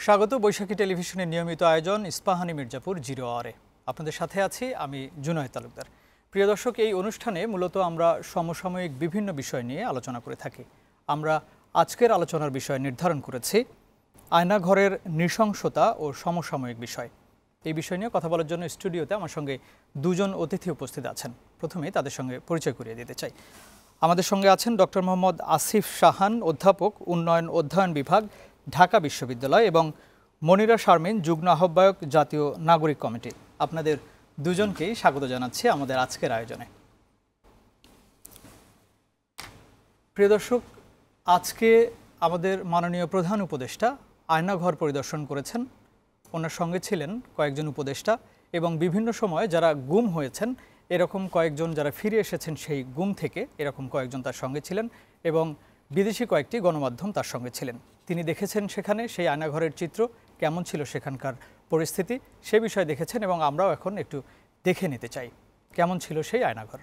স্বাগত বৈশাখী টেলিভিশনের নিয়মিত আয়োজন ইস্পাহানি মির্জাপুর জিরো আওয়ারে। আপনাদের সাথে আছি আমি জুনায়েদ তালুকদার। প্রিয় দর্শক, এই অনুষ্ঠানে মূলত আমরা সমসাময়িক বিভিন্ন বিষয় নিয়ে আলোচনা করে থাকি। আমরা আজকের আলোচনার বিষয় নির্ধারণ করেছি আয়নাঘরের নৃশংসতা ও সমসাময়িক বিষয়। এই বিষয় নিয়ে কথা বলার জন্য স্টুডিওতে আমার সঙ্গে দুজন অতিথি উপস্থিত আছেন। প্রথমেই তাদের সঙ্গে পরিচয় করিয়ে দিতে চাই। আমাদের সঙ্গে আছেন ডক্টর মোহাম্মদ আসিফ শাহান, অধ্যাপক, উন্নয়ন অধ্যয়ন বিভাগ, ঢাকা বিশ্ববিদ্যালয়, এবং মনিরা শারমিন, যুগ্ম আহ্বায়ক, জাতীয় নাগরিক কমিটি। আপনাদের দুজনকেই স্বাগত জানাচ্ছি আমাদের আজকের আয়োজনে। প্রিয় দর্শক, আজকে আমাদের মাননীয় প্রধান উপদেষ্টা আয়নাঘর পরিদর্শন করেছেন। ওনার সঙ্গে ছিলেন কয়েকজন উপদেষ্টা এবং বিভিন্ন সময়ে যারা গুম হয়েছেন এরকম কয়েকজন, যারা ফিরে এসেছেন সেই গুম থেকে, এরকম কয়েকজন তার সঙ্গে ছিলেন এবং বিদেশি কয়েকটি গণমাধ্যম তার সঙ্গে ছিলেন। তিনি দেখেছেন সেখানে সেই আয়নাঘরের চিত্র কেমন ছিল, সেখানকার পরিস্থিতি, সে বিষয়ে দেখেছেন এবং আমরাও এখন একটু দেখে নিতে চাই কেমন ছিল সেই আয়নাঘর।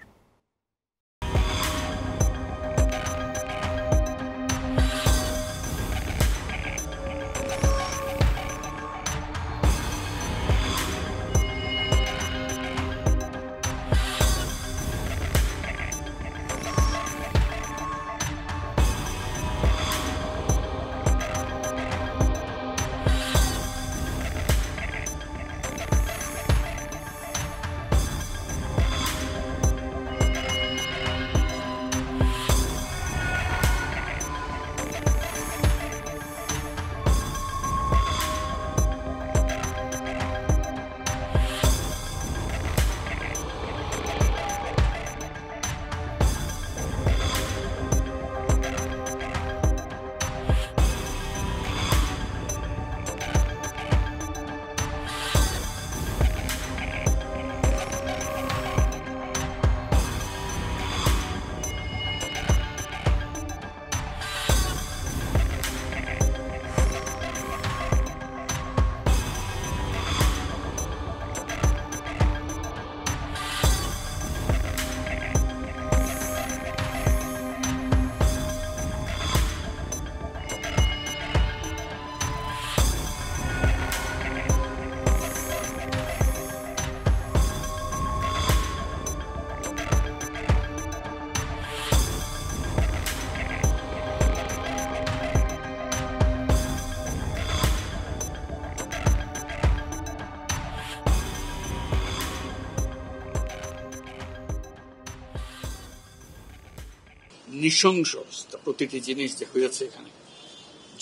নৃশংস অবস্থা, প্রতিটি জিনিস যে হয়েছে এখানে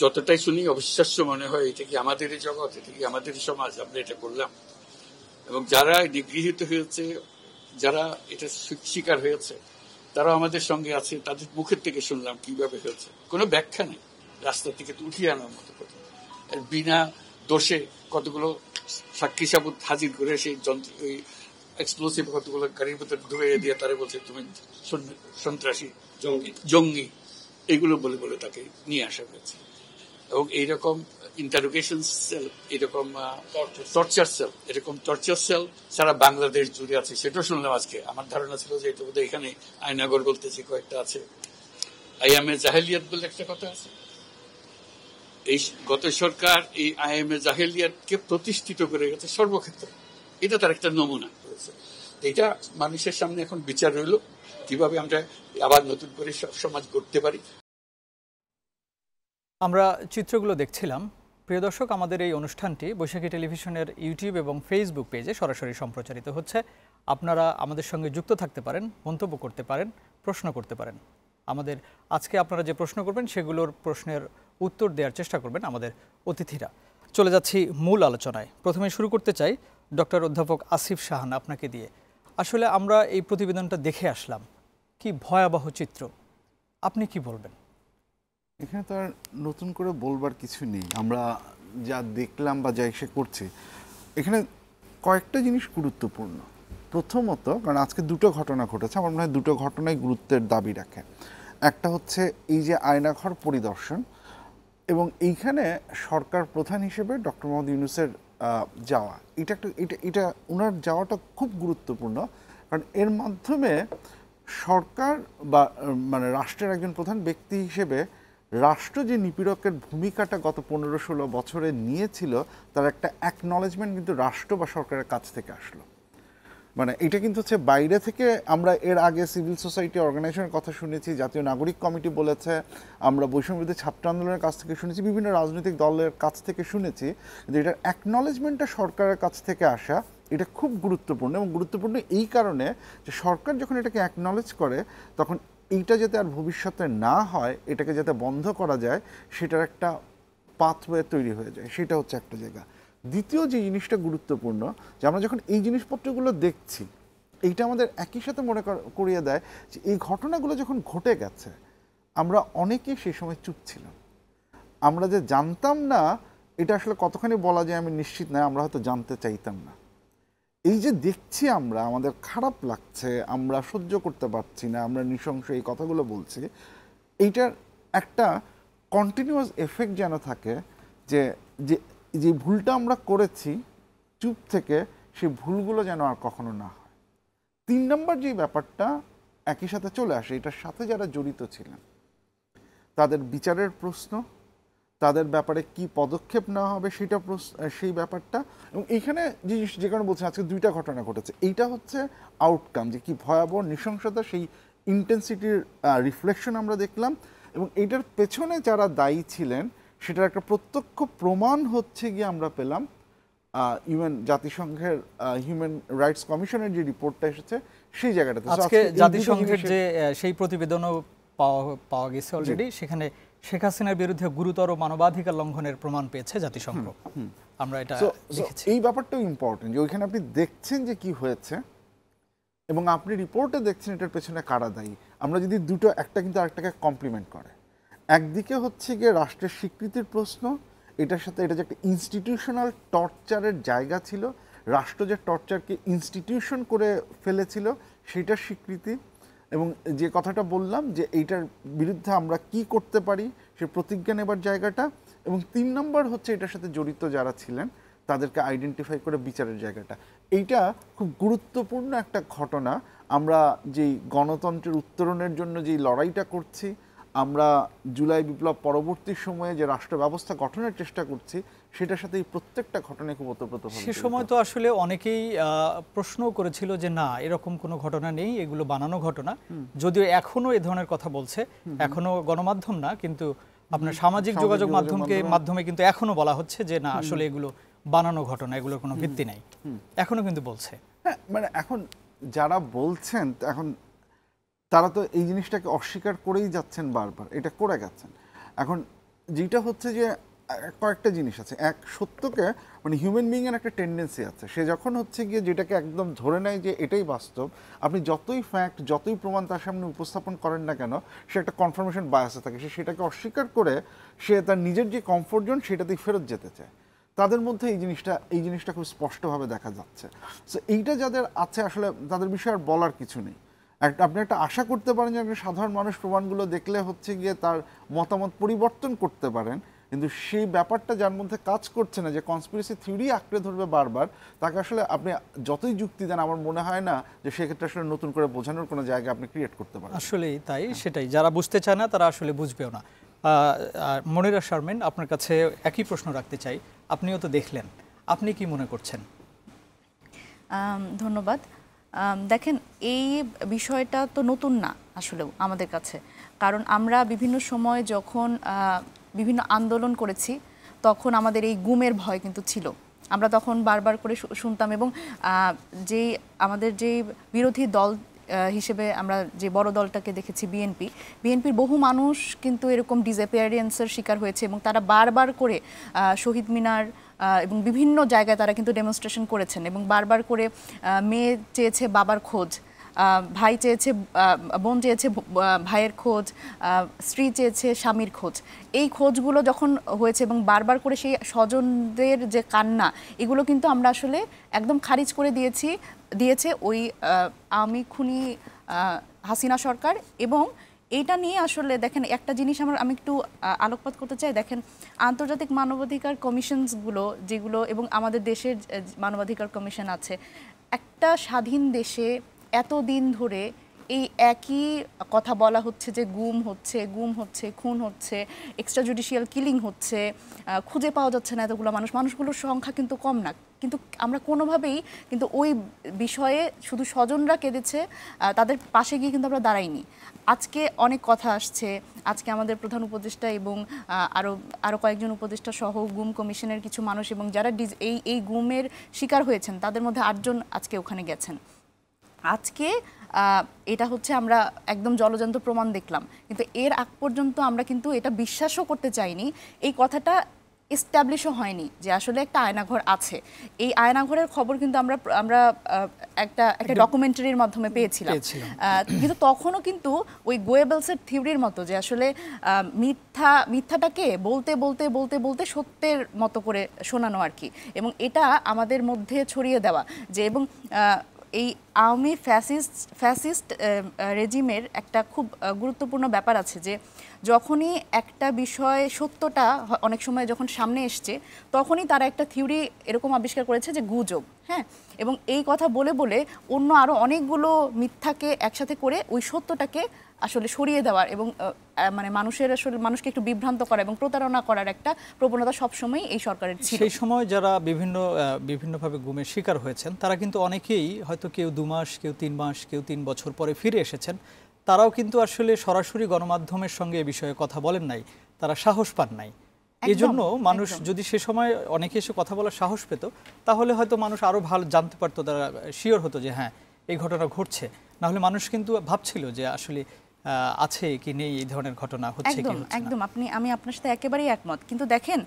যতটাই শুনি অবিশ্বাস্য মনে হয়। এটা কি আমাদেরই জগৎ, এটা কি আমাদেরই সমাজ, আমরা এটা করলাম? এবং যারা নিগৃহীত হয়েছে, যারা এটা শিকার হয়েছে, তারা আমাদের সঙ্গে আছে। তাদের মুখের থেকে শুনলাম কিভাবে হয়েছে, কোনো ব্যাখ্যা নেই। রাস্তা থেকে উঠিয়ে আনার মতো কথা, বিনা দোষে কতগুলো সাক্ষী সাবুত হাজির করে সেই যন্ত্র, ওই এক্সপ্লোসিভ কতগুলো গাড়ির ভিতরে ধুয়ে দিয়ে তারা বলছে তুমি সন্ত্রাসী, জঙ্গি, এগুলো বলে বলে তাকে নিয়ে আসা হয়েছে। এবং এইরকম ইন্টারোগেশন সেল, এরকম টর্চার সেল সারা বাংলাদেশ জুড়ে আছে, সেটাও শুনলাম আজকে। আমার ধারণা ছিল যে এটা বোধহয় এখানে আয়নাঘর বলতেছি কয়েকটা আছে। আইএমএ জাহেলিয়াত বলে একটা কথা আছে। এই গত সরকার এই আইএমএ জাহেলিয়াতকে প্রতিষ্ঠিত করে গেছে সর্বক্ষেত্রে। এটা তার একটা নমুনা করেছে। এটা মানুষের সামনে এখন বিচার রইল, কিভাবে আমরা আবার নতুন করে সমাজ গড়তে পারি। আমরা চিত্রগুলো দেখছিলাম। প্রিয় দর্শক, আমাদের এই অনুষ্ঠানটি বৈশাখী টেলিভিশনের ইউটিউব এবং ফেসবুক পেজে সরাসরি সম্প্রচারিত হচ্ছে। আপনারা আমাদের সঙ্গে যুক্ত থাকতে পারেন, মন্তব্য করতে পারেন, প্রশ্ন করতে পারেন। আমাদের আজকে আপনারা যে প্রশ্ন করবেন সেগুলোর প্রশ্নের উত্তর দেওয়ার চেষ্টা করবেন আমাদের অতিথিরা। চলে যাচ্ছি মূল আলোচনায়। প্রথমে শুরু করতে চাই ডক্টর অধ্যাপক আসিফ শাহান, আপনাকে দিয়ে। আসলে আমরা এই প্রতিবেদনটা দেখে আসলাম, কি ভয়াবহ চিত্র, আপনি কি বলবেন? এখানে তো আর নতুন করে বলবার কিছু নেই। আমরা যা দেখলাম বা যা এসে করছি, এখানে কয়েকটা জিনিস গুরুত্বপূর্ণ। প্রথমত, কারণ আজকে দুটো ঘটনা ঘটেছে, আমার মনে হয় দুটো ঘটনাই গুরুত্বের দাবি রাখে। একটা হচ্ছে এই যে আয়নাঘর পরিদর্শন, এবং এইখানে সরকার প্রধান হিসেবে ডক্টর মোহাম্মদ ইউনূসের যাওয়া, এটা ওনার যাওয়াটা খুব গুরুত্বপূর্ণ। কারণ এর মাধ্যমে সরকার বা মানে রাষ্ট্রের একজন প্রধান ব্যক্তি হিসেবে রাষ্ট্র যে নিপীড়কের ভূমিকাটা গত 15-16 বছরে নিয়েছিল তার একটা অ্যাকনলেজমেন্ট কিন্তু রাষ্ট্র বা সরকারের কাছ থেকে আসলো। মানে এটা কিন্তু হচ্ছে বাইরে থেকে, আমরা এর আগে সিভিল সোসাইটি অর্গানাইজেশনের কথা শুনেছি, জাতীয় নাগরিক কমিটি বলেছে, আমরা বৈষম্যবিরোধী ছাত্র আন্দোলনের কাছ থেকে শুনেছি, বিভিন্ন রাজনৈতিক দলের কাছ থেকে শুনেছি যে এটার অ্যাকনলেজমেন্টটা সরকারের কাছ থেকে আসা এটা খুব গুরুত্বপূর্ণ। এবং গুরুত্বপূর্ণ এই কারণে যে সরকার যখন এটাকে অ্যাকনলেজ করে তখন এইটা যাতে আর ভবিষ্যতে না হয়, এটাকে যাতে বন্ধ করা যায়, সেটার একটা পাথওয়ে তৈরি হয়ে যায়, সেটা হচ্ছে একটা জায়গা। দ্বিতীয় যে জিনিসটা গুরুত্বপূর্ণ, যে আমরা যখন এই জিনিসপত্রগুলো দেখছি, এইটা আমাদের একই সাথে মনে করিয়ে দেয় যে এই ঘটনাগুলো যখন ঘটে গেছে আমরা অনেকেই সেই সময় চুপ ছিলাম। আমরা যে জানতাম না এটা আসলে কতখানি বলা যায় আমি নিশ্চিত নয়, আমরা হয়তো জানতে চাইতাম না। এই যে দেখছি আমরা, আমাদের খারাপ লাগছে, আমরা সহ্য করতে পারছি না, আমরা নৃশংস এই কথাগুলো বলছি, এইটার একটা কন্টিনিউয়াস এফেক্ট যেন থাকে যে যে যে ভুলটা আমরা করেছি চুপ থেকে, সেই ভুলগুলো যেন আর কখনো না হয়। 3 নম্বর যে ব্যাপারটা একই সাথে চলে আসে, এটার সাথে যারা জড়িত ছিলেন তাদের বিচারের প্রশ্ন, তাদের ব্যাপারে কি পদক্ষেপ নেওয়া হবে সেটা সেই ব্যাপারটা। এবং এইখানে যে কারণে বলছেন আজকে 2টা ঘটনা ঘটেছে, এইটা হচ্ছে আউটকাম, যে কি ভয়াবহ নৃশংসতা, সেই ইন্টেন্সিটির রিফ্লেকশন আমরা দেখলাম। এবং এইটার পেছনে যারা দায়ী ছিলেন সেটার একটা প্রত্যক্ষ প্রমাণ হচ্ছে গিয়ে আমরা পেলাম জাতিসংঘের হিউম্যান রাইটস কমিশনের যে রিপোর্টটা এসেছে সেই জায়গাটাতে। আজকে জাতিসংঘের যে সেই প্রতিবেদনও পাওয়া গেছে অলরেডি, সেখানে শেখ হাসিনার বিরুদ্ধে গুরুতর মানবাধিকার লঙ্ঘনের প্রমাণ পেয়েছে জাতিসংঘ। আমরা এটা দেখেছি। এই ব্যাপারটাও ইম্পর্টেন্ট যে ওইখানে আপনি দেখছেন যে কি হয়েছে এবং আপনি রিপোর্টে দেখছেন এটার পেছনে কারা দায়ী। আমরা যদি দুটো, একটা কিন্তু আরেকটাকে কমপ্লিমেন্ট করে, একদিকে হচ্ছে গিয়ে রাষ্ট্রের স্বীকৃতির প্রশ্ন, এটার সাথে এটা যে একটা ইনস্টিটিউশনাল টর্চারের জায়গা ছিল, রাষ্ট্র যে টর্চারকে ইনস্টিটিউশন করে ফেলেছিল সেটার স্বীকৃতি, এবং যে কথাটা বললাম যে এইটার বিরুদ্ধে আমরা কি করতে পারি সে প্রতিজ্ঞা নেবার জায়গাটা, এবং 3 নম্বর হচ্ছে এটার সাথে জড়িত যারা ছিলেন তাদেরকে আইডেন্টিফাই করে বিচারের জায়গাটা। এইটা খুব গুরুত্বপূর্ণ একটা ঘটনা। আমরা যেই গণতন্ত্রের উত্তরণের জন্য যেই লড়াইটা করছি, আমরা জুলাই বিপ্লব পরবর্তী সময়ে যে রাষ্ট্র ব্যবস্থা গঠনের চেষ্টা করছি, সেটার সাথে এই প্রত্যেকটা ঘটনায় খুব ওতপ্রোতভাবে। সে সময় তো আসলে অনেকেই প্রশ্ন করেছিল যে না, এরকম কোনো ঘটনা নেই, এগুলো বানানো ঘটনা। যদিও এখনো এই ধরনের কথা বলছে, এখনো গণমাধ্যম না কিন্তু আপনার সামাজিক যোগাযোগ মাধ্যমে কিন্তু এখনো বলা হচ্ছে যে না, আসলে এগুলো বানানো ঘটনা, এগুলোর কোনো ভিত্তি নাই, এখনো কিন্তু বলছে। হ্যাঁ, মানে এখন যারা বলছেন এখন তারা তো এই জিনিসটাকে অস্বীকার করেই যাচ্ছেন, বারবার এটা করে গেছেন। এখন যেটা হচ্ছে যে কয়েকটা জিনিস আছে, এক সত্যকে মানে হিউম্যান বিইংয়ের একটা টেন্ডেন্সি আছে, সে যখন হচ্ছে গিয়ে যেটাকে একদম ধরে নেয় যে এটাই বাস্তব, আপনি যতই ফ্যাক্ট যতই প্রমাণ তার সামনে উপস্থাপন করেন না কেন, সে একটা কনফার্মেশন বায়াসে থাকে, সে সেটাকে অস্বীকার করে সে তার নিজের যে কমফোর্ট জোন সেটাতেই ফেরত যেতে চায়। তাদের মধ্যে এই জিনিসটা খুব স্পষ্টভাবে দেখা যাচ্ছে। সো এইটা যাদের আছে আসলে তাদের বিষয়ে আর বলার কিছু নেই। আপনি একটা আশা করতে পারেন যে একটা সাধারণ মানুষ প্রমাণগুলো দেখলে হচ্ছে গিয়ে তার মতামত পরিবর্তন করতে পারেন, কিন্তু সেই ব্যাপারটা যার মধ্যে কাজ করছে না, যে কনস্পিরেসি থিওরি আঁকড়ে ধরবে বারবার, তাকে আসলে আপনি যতই যুক্তি দেন আমার মনে হয় না যে সেক্ষেত্রে আসলে নতুন করে বোঝানোর কোনো জায়গা আপনি ক্রিয়েট করতে পারেন। আসলেই তাই, সেটাই, যারা বুঝতে চায় না তারা আসলে বুঝবেও না। মনিরা শারমিন, আপনার কাছে একই প্রশ্ন রাখতে চাই, আপনিও তো দেখলেন, আপনি কি মনে করছেন? ধন্যবাদ। দেখেন, এই বিষয়টা তো নতুন না আসলেও আমাদের কাছে, কারণ আমরা বিভিন্ন সময় যখন বিভিন্ন আন্দোলন করেছি তখন আমাদের এই গুমের ভয় কিন্তু ছিল। আমরা তখন বারবার করে শুনতাম, এবং যেই আমাদের যেই বিরোধী দল হিসেবে আমরা যে বড় দলটাকে দেখেছি বিএনপির বহু মানুষ কিন্তু এরকম ডিসঅ্যাপিয়ারেন্সের শিকার হয়েছে, এবং তারা বারবার করে শহীদ মিনার এবং বিভিন্ন জায়গায় তারা কিন্তু ডেমনস্ট্রেশন করেছেন, এবং বারবার করে মেয়ে চেয়েছে বাবার খোঁজ, ভাই চেয়েছে, বোন চেয়েছে ভাইয়ের খোঁজ, স্ত্রী চেয়েছে স্বামীর খোঁজ। এই খোঁজগুলো যখন হয়েছে এবং বারবার করে সেই স্বজনদের যে কান্না, এগুলো কিন্তু আমরা আসলে একদম খারিজ করে দিয়েছে ওই আওয়ামী খুনি হাসিনা সরকার। এবং এইটা নিয়ে আসলে দেখেন, একটা জিনিস আমি একটু আলোকপাত করতে চাই। দেখেন, আন্তর্জাতিক মানবাধিকার কমিশনসগুলো যেগুলো, এবং আমাদের দেশের মানবাধিকার কমিশন আছে, একটা স্বাধীন দেশে এতদিন ধরে এই একই কথা বলা হচ্ছে যে গুম হচ্ছে, খুন হচ্ছে, এক্সট্রা জুডিশিয়াল কিলিং হচ্ছে, খুঁজে পাওয়া যাচ্ছে না এতগুলো মানুষগুলোর সংখ্যা কিন্তু কম না, কিন্তু আমরা কোনোভাবেই কিন্তু ওই বিষয়ে শুধু স্বজনরা কেঁদেছে, তাদের পাশে গিয়ে কিন্তু আমরা দাঁড়াইনি। আজকে অনেক কথা আসছে, আজকে আমাদের প্রধান উপদেষ্টা এবং আরও কয়েকজন উপদেষ্টা সহ গুম কমিশনের কিছু মানুষ এবং যারা এই গুমের শিকার হয়েছেন তাদের মধ্যে 8 জন আজকে ওখানে গেছেন। আজকে এটা হচ্ছে আমরা একদম জলজান্ত প্রমাণ দেখলাম, কিন্তু এর আগ পর্যন্ত আমরা কিন্তু এটা বিশ্বাসও করতে চাইনি, এই কথাটা এস্টাবলিশও হয়নি যে আসলে একটা আয়নাঘর আছে। এই আয়নাঘরের খবর কিন্তু আমরা একটা ডকুমেন্টারির মাধ্যমে পেয়েছিলাম, কিন্তু তখনও কিন্তু ওই গোয়েবেলসের থিওরির মতো যে আসলে মিথ্যাটাকে বলতে বলতে বলতে বলতে সত্যের মতো করে শোনানো আর কি, এবং এটা আমাদের মধ্যে ছড়িয়ে দেওয়া যে, এবং এই আওয়ামী ফ্যাসিস্ট রেজিমের একটা খুব গুরুত্বপূর্ণ ব্যাপার আছে যে যখনই একটা বিষয় সত্যটা অনেক সময় যখন সামনে এসছে তখনই তারা একটা থিওরি এরকম আবিষ্কার করেছে যে গুজব, হ্যাঁ, এবং এই কথা বলে বলে অন্য আরও অনেকগুলো মিথ্যাকে একসাথে করে ওই সত্যটাকে আসলে সরিয়ে দেওয়ার এবং মানে মানুষকে একটু বিভ্রান্ত করা এবং প্রতারণা করার একটা প্রবণতা সবসময় এই সরকারের ছিল। সেই সময় যারা বিভিন্নভাবে গুমের শিকার হয়েছেন তারা কিন্তু অনেকেই হয়তো কেউ 2 মাস, কেউ 3 মাস, কেউ 3 বছর পরে ফিরে এসেছেন, তারাও কিন্তু আসলে সরাসরি গণমাধ্যমের সঙ্গে এ বিষয়ে কথা বলেন নাই, তারা সাহস পান নাই। এজন্য মানুষ যদি সে সময় অনেকে এসে কথা বলার সাহস পেত তাহলে হয়তো মানুষ আরো ভালো জানতে পারতো, তারা শিওর হতো যে হ্যাঁ এই ঘটনা ঘটছে। না হলে মানুষ কিন্তু ভাবছিল যে আসলে আছে কি নেই এই ধরনের ঘটনা হচ্ছে কি হচ্ছে না। একদম আমি আপনার সাথে একেবারেই একমত, কিন্তু দেখেন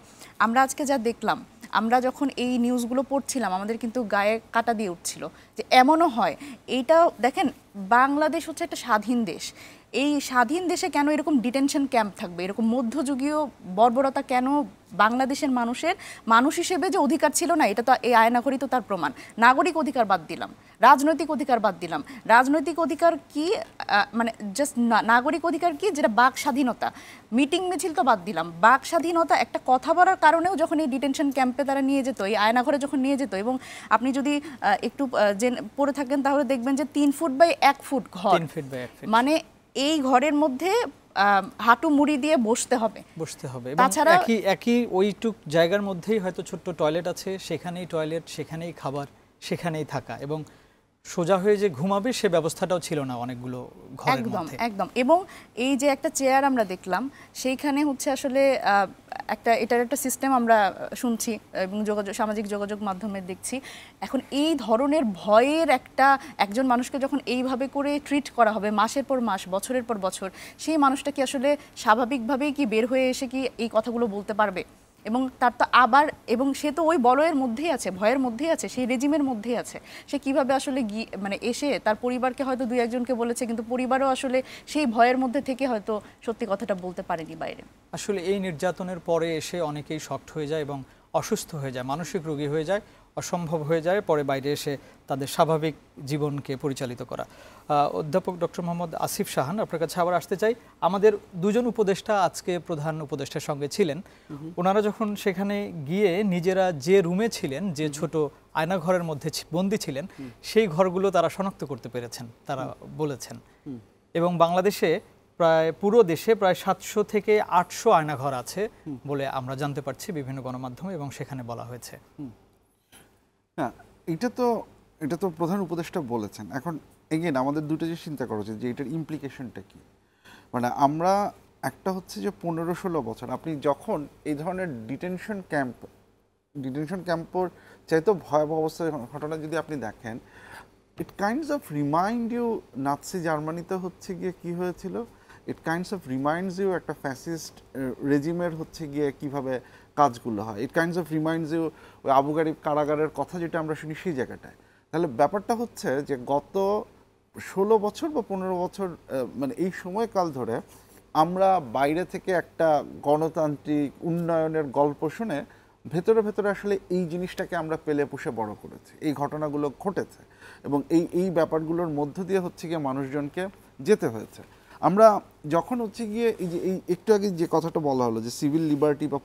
আমরা আজকে যা দেখলাম, আমরা যখন এই নিউজগুলো পড়ছিলাম আমাদের কিন্তু গায়ে কাটা দিয়ে উঠছিল যে এমনও হয়। এইটা দেখেন, বাংলাদেশ হচ্ছে একটা স্বাধীন দেশ, এই স্বাধীন দেশে কেন এরকম ডিটেনশন ক্যাম্প থাকবে, এরকম মধ্যযুগীয় বর্বরতা কেন বাংলাদেশের মানুষ হিসেবে যে অধিকার ছিল না, এটা তো এই আয়নাঘরই তো তার প্রমাণ। নাগরিক অধিকার বাদ দিলাম, রাজনৈতিক অধিকার বাদ দিলাম, রাজনৈতিক অধিকার কি, মানে জাস্ট নাগরিক অধিকার কি, যেটা বাক স্বাধীনতা, মিটিং মিছিল তো বাদ দিলাম, বাক স্বাধীনতা, একটা কথা বলার কারণেও যখন এই ডিটেনশন ক্যাম্পে তারা নিয়ে যেত, এই আয়নাঘরে যখন নিয়ে যেত, এবং আপনি যদি একটু পড়ে থাকেন তাহলে দেখবেন যে 3 ফুট বাই 1 ফুট ঘর, মানে এই ঘরের মধ্যে হাঁটু মুড়ি দিয়ে বসতে হবে এবং একই ওইটুক জায়গার মধ্যেই হয়তো ছোট্ট টয়লেট আছে, সেখানেই টয়লেট, সেখানেই খাবার, সেখানেই থাকা, এবং সোজা হয়ে যে ঘুমাবে সে ব্যবস্থাটাও ছিল না অনেকগুলো ঘরের মধ্যে। একদম এবং এই যে একটা চেয়ার আমরা দেখলাম সেইখানে হচ্ছে আসলে এটার একটা সিস্টেম আমরা শুনছি এবং সামাজিক যোগাযোগ মাধ্যমে দেখছি। এখন এই ধরনের ভয়ের একজন মানুষকে যখন এইভাবে করে ট্রিট করা হবে মাসের পর মাস, বছরের পর বছর, সেই মানুষটা কি আসলে স্বাভাবিকভাবেই কি বের হয়ে এসে কি এই কথাগুলো বলতে পারবে? এবং তার তো আবার, এবং সে তো ওই বলয়ের মধ্যেই আছে, ভয়ের মধ্যেই আছে, সেই রেজিমের মধ্যেই আছে, সে কিভাবে আসলে মানে এসে তার পরিবারকে হয়তো 2-1জনকে বলেছে, কিন্তু পরিবারও আসলে সেই ভয়ের মধ্যে থেকে হয়তো সত্যি কথাটা বলতে পারেনি বাইরে। আসলে এই নির্যাতনের পরে এসে অনেকেই শক্ট হয়ে যায় এবং অসুস্থ হয়ে যায়, মানসিক রোগী হয়ে যায়, অসম্ভব হয়ে যায় পরে বাইরে এসে তাদের স্বাভাবিক জীবনকে পরিচালিত করা। অধ্যাপক ডক্টর মোহাম্মদ আসিফ শাহান, আপনার কাছে আবার আসতে চাই। আমাদের 2 জন উপদেষ্টা আজকে প্রধান উপদেষ্টার সঙ্গে ছিলেন, ওনারা যখন সেখানে গিয়ে নিজেরা যে রুমে ছিলেন, যে ছোট আয়নাঘরের মধ্যে বন্দী ছিলেন, সেই ঘরগুলো তারা শনাক্ত করতে পেরেছেন, তারা বলেছেন। এবং বাংলাদেশে পুরো দেশে প্রায় 700 থেকে 800 আয়নাঘর আছে বলে আমরা জানতে পারছি বিভিন্ন গণমাধ্যমে, এবং সেখানে বলা হয়েছে। না, এটা তো প্রধান উপদেষ্টা বলেছেন। এখন এগেন আমাদের দুটো যে চিন্তা করা উচিত যে এটার ইমপ্লিকেশনটা কি। মানে আমরা একটা হচ্ছে যে 15-16 বছর আপনি যখন এই ধরনের ডিটেনশন ক্যাম্পের চাইতেও ভয়াবহ অবস্থার ঘটনা যদি আপনি দেখেন, it kinds of remind you Nazi জার্মানিতে হচ্ছে গিয়ে কি হয়েছিল, it kinds of reminds you একটা ফ্যাসিস্ট রেজিমের হচ্ছে গিয়ে কিভাবে কাজগুলো হয়, it kinds of reminds you ওই আবু গারিব কারাগারের কথা যেটা আমরা শুনি সেই জায়গাটায়। তাহলে ব্যাপারটা হচ্ছে যে গত 16 বছর বা 15 বছর মানে এই সময়কাল ধরে আমরা বাইরে থেকে একটা গণতান্ত্রিক উন্নয়নের গল্প শুনে ভেতরে ভেতরে আসলে এই জিনিসটাকে আমরা পেলে পুষে বড় করেছি, এই ঘটনাগুলো ঘটেছে এবং এই ব্যাপারগুলোর মধ্য দিয়ে হচ্ছে গিয়ে মানুষজনকে যেতে হয়েছে। আমরা যখন হচ্ছে গিয়ে এই একটু আগে যে কথাটা বলা হলো যে সিভিল লিবার্টি বা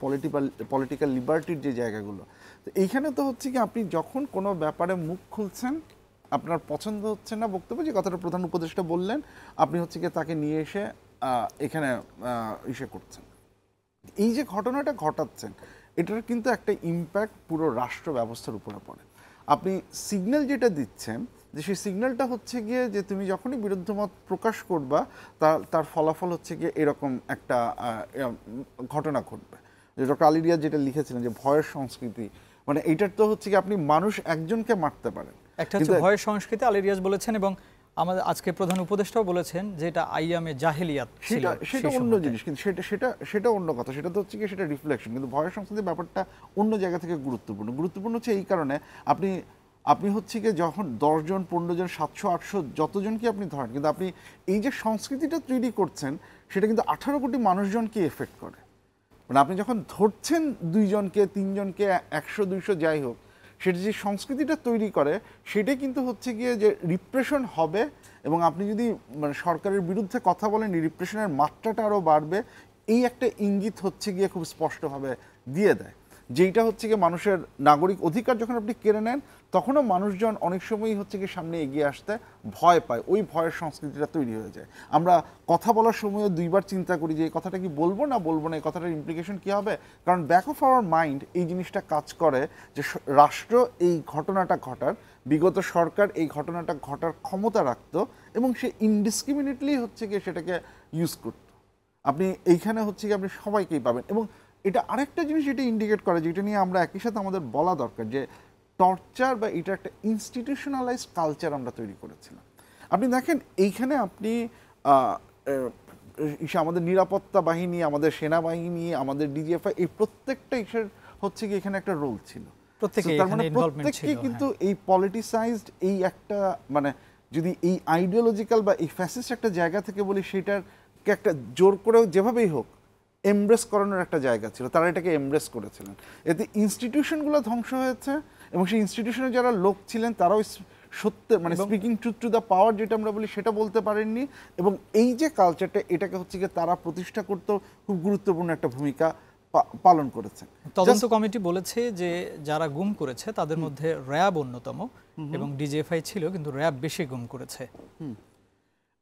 পলিটিক্যাল লিবার্টির যে জায়গাগুলো, তো এইখানে তো হচ্ছে কি আপনি যখন কোনো ব্যাপারে মুখ খুলছেন আপনার পছন্দ হচ্ছে না বক্তব্য, যে কথাটা প্রধান উপদেষ্টা বললেন, আপনি হচ্ছে কি তাকে নিয়ে এসে এখানে ইসে করছেন। এই যে ঘটনাটা ঘটাচ্ছেন, এটার কিন্তু একটা ইম্প্যাক্ট পুরো রাষ্ট্র ব্যবস্থার উপরে পড়ে। আপনি সিগন্যাল যেটা দিচ্ছেন, যে সেই সিগন্যালটা হচ্ছে গিয়ে যে তুমি যখনই বিরুদ্ধ মত প্রকাশ করবা তার ফলাফল হচ্ছে গিয়ে এরকম একটা ঘটনা ঘটবে। যে ডক্টর আলী রিয়াজ যেটা লিখেছিলেন যে ভয়ের সংস্কৃতি, মানে এইটার তো হচ্ছে কি আপনি মানুষ একজনকে মারতে পারেন, একটা হচ্ছে ভয়ের সংস্কৃতি আলী রিয়াজ বলেছেন, এবং আমাদের আজকে প্রধান উপদেষ্টাও বলেছেন যে এটা আইয়ামে জাহেলিয়াত ছিল, সেটা অন্য জিনিস, কিন্তু সেটা অন্য কথা, সেটা তো হচ্ছে কি সেটা রিফ্লেকশন। কিন্তু ভয়ের সংস্কৃতির ব্যাপারটা অন্য জায়গা থেকে গুরুত্বপূর্ণ হচ্ছে এই কারণে, আপনি হচ্ছে কি যখন 10 জন 15 জন 700 800 যতজনকে আপনি ধরেন, কিন্তু আপনি এই যে সংস্কৃতিটা তৈরি করছেন সেটা কিন্তু 18 কোটি মানুষজনকে এফেক্ট করে। মানে আপনি যখন ধরছেন 2 জনকে 3 জনকে 100 200 যাই হোক, সেটা যে সংস্কৃতিটা তৈরি করে সেটাই কিন্তু হচ্ছে গিয়ে যে রিপ্রেশন হবে, এবং আপনি যদি মানে সরকারের বিরুদ্ধে কথা বলেন রিপ্রেশনের মাত্রাটা আরও বাড়বে, এই একটা ইঙ্গিত হচ্ছে গিয়ে খুব স্পষ্টভাবে দিয়ে দেয়। যেইটা হচ্ছে গিয়ে মানুষের নাগরিক অধিকার যখন আপনি কেড়ে নেন, তখনও মানুষজন অনেক সময়ই হচ্ছে গিয়ে সামনে এগিয়ে আসতে ভয় পায়, ওই ভয়ের সংস্কৃতিটা তৈরি হয়ে যায়। আমরা কথা বলার সময়ও 2বার চিন্তা করি যে এই কথাটা কি বলবো না এই কথাটার ইমপ্লিকেশন কী হবে, কারণ ব্যাক অফ আওয়ার মাইন্ড এই জিনিসটা কাজ করে যে রাষ্ট্র এই ঘটনাটা ঘটার, বিগত সরকার এই ঘটনাটা ঘটার ক্ষমতা রাখতো, এবং সে ইনডিসক্রিমিনেটলি হচ্ছে গিয়ে সেটাকে ইউজ করত। আপনি এইখানে হচ্ছে গিয়ে আপনি সবাইকেই পাবেন। এবং এটা আরেকটা জিনিস যেটা ইন্ডিকেট করে, যেটা নিয়ে আমরা একই সাথে আমাদের বলা দরকার, যে টর্চার বা এটা একটা ইনস্টিটিউশনালাইজড কালচার আমরা তৈরি করেছিলাম। আপনি দেখেন এইখানে আপনি আমাদের নিরাপত্তা বাহিনী, আমাদের সেনাবাহিনী, আমাদের ডিজিএফআই, এই প্রত্যেকটা ইসের হচ্ছে কি এখানে একটা রোল ছিল, প্রত্যেককে কিন্তু এই পলিটিসাইজড এই একটা মানে যদি এই আইডিওলজিক্যাল বা এই ফ্যাসিস্ট একটা জায়গা থেকে বলি, সেটারকে একটা জোর করে যেভাবেই হোক এমব্রেস করানোর একটা জায়গা ছিল, তারা এটাকে এমব্রেস করেছিলেন। এতে ইনস্টিটিউশনগুলো ধ্বংস হয়েছে, এবং সেই ইনস্টিটিউশনে যারা লোক ছিলেন তারাও সত্যি মানে speaking truth to the power যেটা আমরা বলি সেটা বলতে পারেননি। এবং এই যে কালচারটা, এটাকে হচ্ছে গিয়ে তারা প্রতিষ্ঠা করতে খুব গুরুত্বপূর্ণ একটা ভূমিকা পালন করেছেন। তদন্ত কমিটি বলেছে যে যারা গুম করেছে তাদের মধ্যে র্যাব অন্যতম, এবং ডিজিএফআই ছিল, কিন্তু র্যাব বেশি গুম করেছে।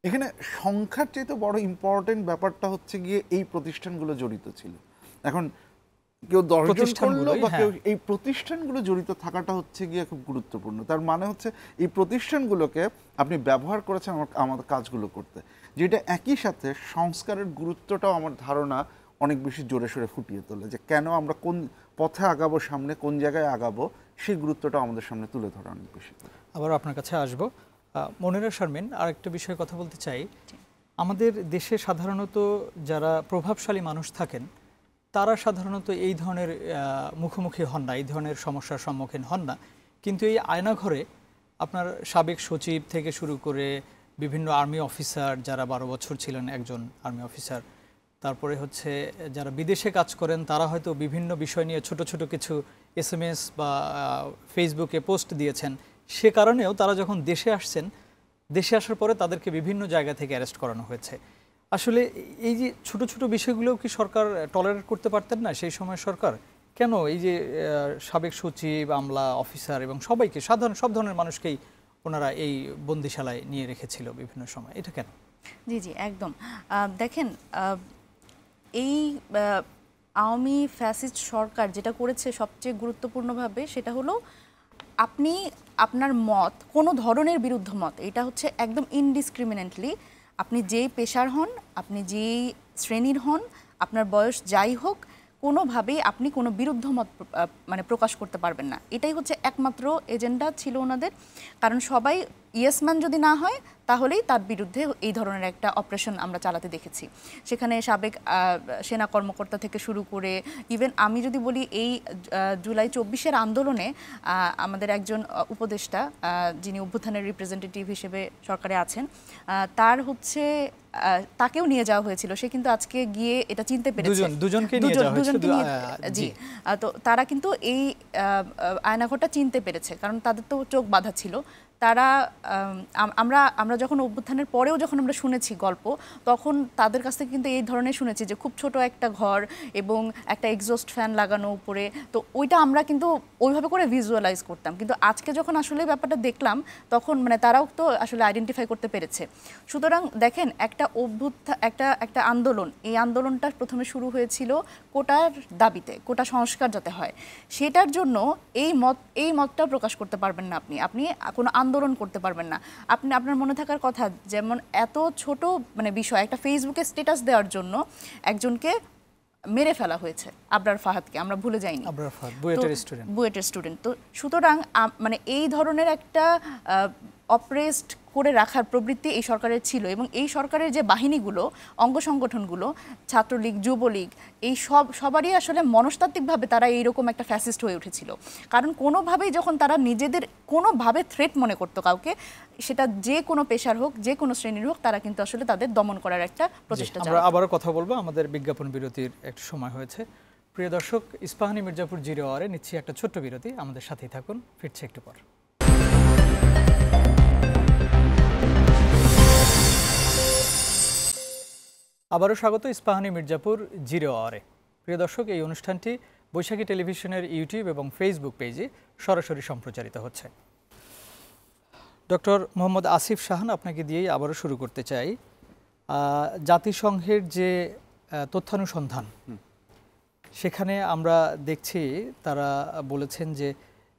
এখানে সংখ্যার চাইতে বড় ইম্পর্টেন্ট ব্যাপারটা হচ্ছে গিয়ে এই প্রতিষ্ঠানগুলো জড়িত ছিল। এখন কেউ 10 জন করলো বা কেউ, এই প্রতিষ্ঠানগুলো জড়িত থাকাটা হচ্ছে গিয়ে খুব গুরুত্বপূর্ণ। তার মানে হচ্ছে এই প্রতিষ্ঠানগুলোকে আপনি ব্যবহার করেছেন আমাদের কাজগুলো করতে, যেটা একই সাথে সংস্কারের গুরুত্বটাও আমার ধারণা অনেক বেশি জোরে সোরে ফুটিয়ে তোলে, যে কেন আমরা কোন পথে আগাবো, সামনে কোন জায়গায় আগাবো, সেই গুরুত্বটা আমাদের সামনে তুলে ধরা অনেক বেশি। আবার আপনার কাছে আসবো মনিরা শারমিন, আরেকটা বিষয়ে কথা বলতে চাই। আমাদের দেশে সাধারণত যারা প্রভাবশালী মানুষ থাকেন তারা সাধারণত এই ধরনের মুখোমুখি হন না, এই ধরনের সমস্যার সম্মুখীন হন না, কিন্তু এই আয়নাঘরে আপনার সাবেক সচিব থেকে শুরু করে বিভিন্ন আর্মি অফিসার, যারা 12 বছর ছিলেন একজন আর্মি অফিসার, তারপরে হচ্ছে যারা বিদেশে কাজ করেন, তারা হয়তো বিভিন্ন বিষয় নিয়ে ছোট ছোট কিছু SMS বা ফেসবুকে পোস্ট দিয়েছেন, সে কারণেও তারা যখন দেশে আসছেন, দেশে আসার পরে তাদেরকে বিভিন্ন জায়গা থেকে অ্যারেস্ট করানো হয়েছে। আসলে এই যে ছোট ছোট বিষয়গুলোও কি সরকার টলারেট করতে পারতেন না সেই সময় সরকার? কেন এই যে সাবেক সচিব, আমলা, অফিসার এবং সবাইকে, সব ধরনের মানুষকেই ওনারা এই বন্দিশালায় নিয়ে রেখেছিল বিভিন্ন সময়, এটা কেন? জি একদম। দেখেন, এই আওয়ামী ফ্যাসিস্ট সরকার যেটা করেছে সবচেয়ে গুরুত্বপূর্ণভাবে, সেটা হলো আপনি আপনার মত, কোনো ধরনের বিরুদ্ধ মত, এটা হচ্ছে একদম ইনডিসক্রিমিনেটলি, আপনি যেই পেশার হন, আপনি যেই শ্রেণীর হন, আপনার বয়স যাই হোক, কোনোভাবেই আপনি কোনো বিরুদ্ধ মত মানে প্রকাশ করতে পারবেন না। এটাই হচ্ছে একমাত্র এজেন্ডা ছিল ওনাদের। কারণ সবাই ইয়েসম্যান যদি না হয়, তাহলেই তার বিরুদ্ধে এই ধরনের একটা অপারেশন আমরা চালাতে দেখেছি। সেখানে সাবেক সেনা কর্মকর্তা থেকে শুরু করে, ইভেন আমি যদি বলি এই জুলাই 24-এর আন্দোলনে আমাদের একজন উপদেষ্টা, যিনি অভ্যুত্থানের রিপ্রেজেন্টেটিভ হিসেবে সরকারে আছেন, তার হচ্ছে তাকেও নিয়ে যাওয়া হয়েছিল। সে কিন্তু আজকে গিয়ে এটা চিনতে পেরেছে, দুজনকে জি। তো তারা কিন্তু এই আয়নাঘরটা চিনতে পেরেছে, কারণ তাদের তো চোখ বাঁধা ছিল। তারা আমরা আমরা যখন অভ্যুত্থানের পরেও যখন আমরা শুনেছি গল্প, তখন তাদের কাছ থেকে কিন্তু এই ধরনের শুনেছি যে খুব ছোট একটা ঘর এবং একটা এক্সস্ট ফ্যান লাগানো উপরে, তো ওইটা আমরা কিন্তু ওইভাবে করে ভিজুয়ালাইজ করতাম। কিন্তু আজকে যখন আসলে ব্যাপারটা দেখলাম, তখন মানে তারাও তো আসলে আইডেন্টিফাই করতে পেরেছে। সুতরাং দেখেন, একটা একটা আন্দোলন, এই আন্দোলনটা প্রথমে শুরু হয়েছিল কোটার দাবিতে, কোটা সংস্কার যাতে হয়, সেটার জন্য এই মতটা প্রকাশ করতে পারবেন না আপনি কোনো আন্দোলন করতে পারবেন না। আপনার মনে থাকার কথা, যেমন এত ছোট মানে বিষয়, একটা ফেসবুকে স্ট্যাটাস দেওয়ার জন্য একজনকে মেরে ফেলা হয়েছে, আবরার ফাহাদকে, আমরা ভুলে যাইনি, আবরার ফাহাদ বুয়েটের স্টুডেন্ট। তো সুতরাং মানে এই ধরনের একটা অপ্রেসড করে রাখার প্রবৃত্তি এই সরকারের ছিল, এবং এই সরকারের যে বাহিনীগুলো, অঙ্গ সংগঠনগুলো, ছাত্রলীগ, যুবলীগ, এই সবারই আসলে মনস্তাত্ত্বিকভাবে তারা এইরকম একটা ফ্যাসিস্ট হয়ে উঠেছিল। কারণ কোনোভাবেই যখন তারা নিজেদের কোনোভাবে থ্রেট মনে করতো কাউকে, সেটা যে কোনো পেশার হোক, যে কোনো শ্রেণীর হোক, তারা কিন্তু আসলে তাদের দমন করার একটা প্রচেষ্টা চালাতো। আমরা আবারও কথা বলবো, আমাদের বিজ্ঞাপন বিরতির একটা সময় হয়েছে। প্রিয় দর্শক, ইস্পাহানি মির্জাপুর 0 আওয়ারে নিচ্ছি একটা ছোট্ট বিরতি, আমাদের সাথেই থাকুন, ফিরছে একটু পর। আবারও স্বাগত ইস্পাহানি মির্জাপুর 0 আওয়ারে। প্রিয় দর্শক, এই অনুষ্ঠানটি বৈশাখী টেলিভিশনের ইউটিউব এবং ফেসবুক পেজে সরাসরি সম্প্রচারিত হচ্ছে। ডক্টর মোহাম্মদ আসিফ শাহান, আপনাকে দিয়েই আবারও শুরু করতে চাই। জাতিসংঘের যে তথ্যানুসন্ধান, সেখানে আমরা দেখছি তারা বলেছেন যে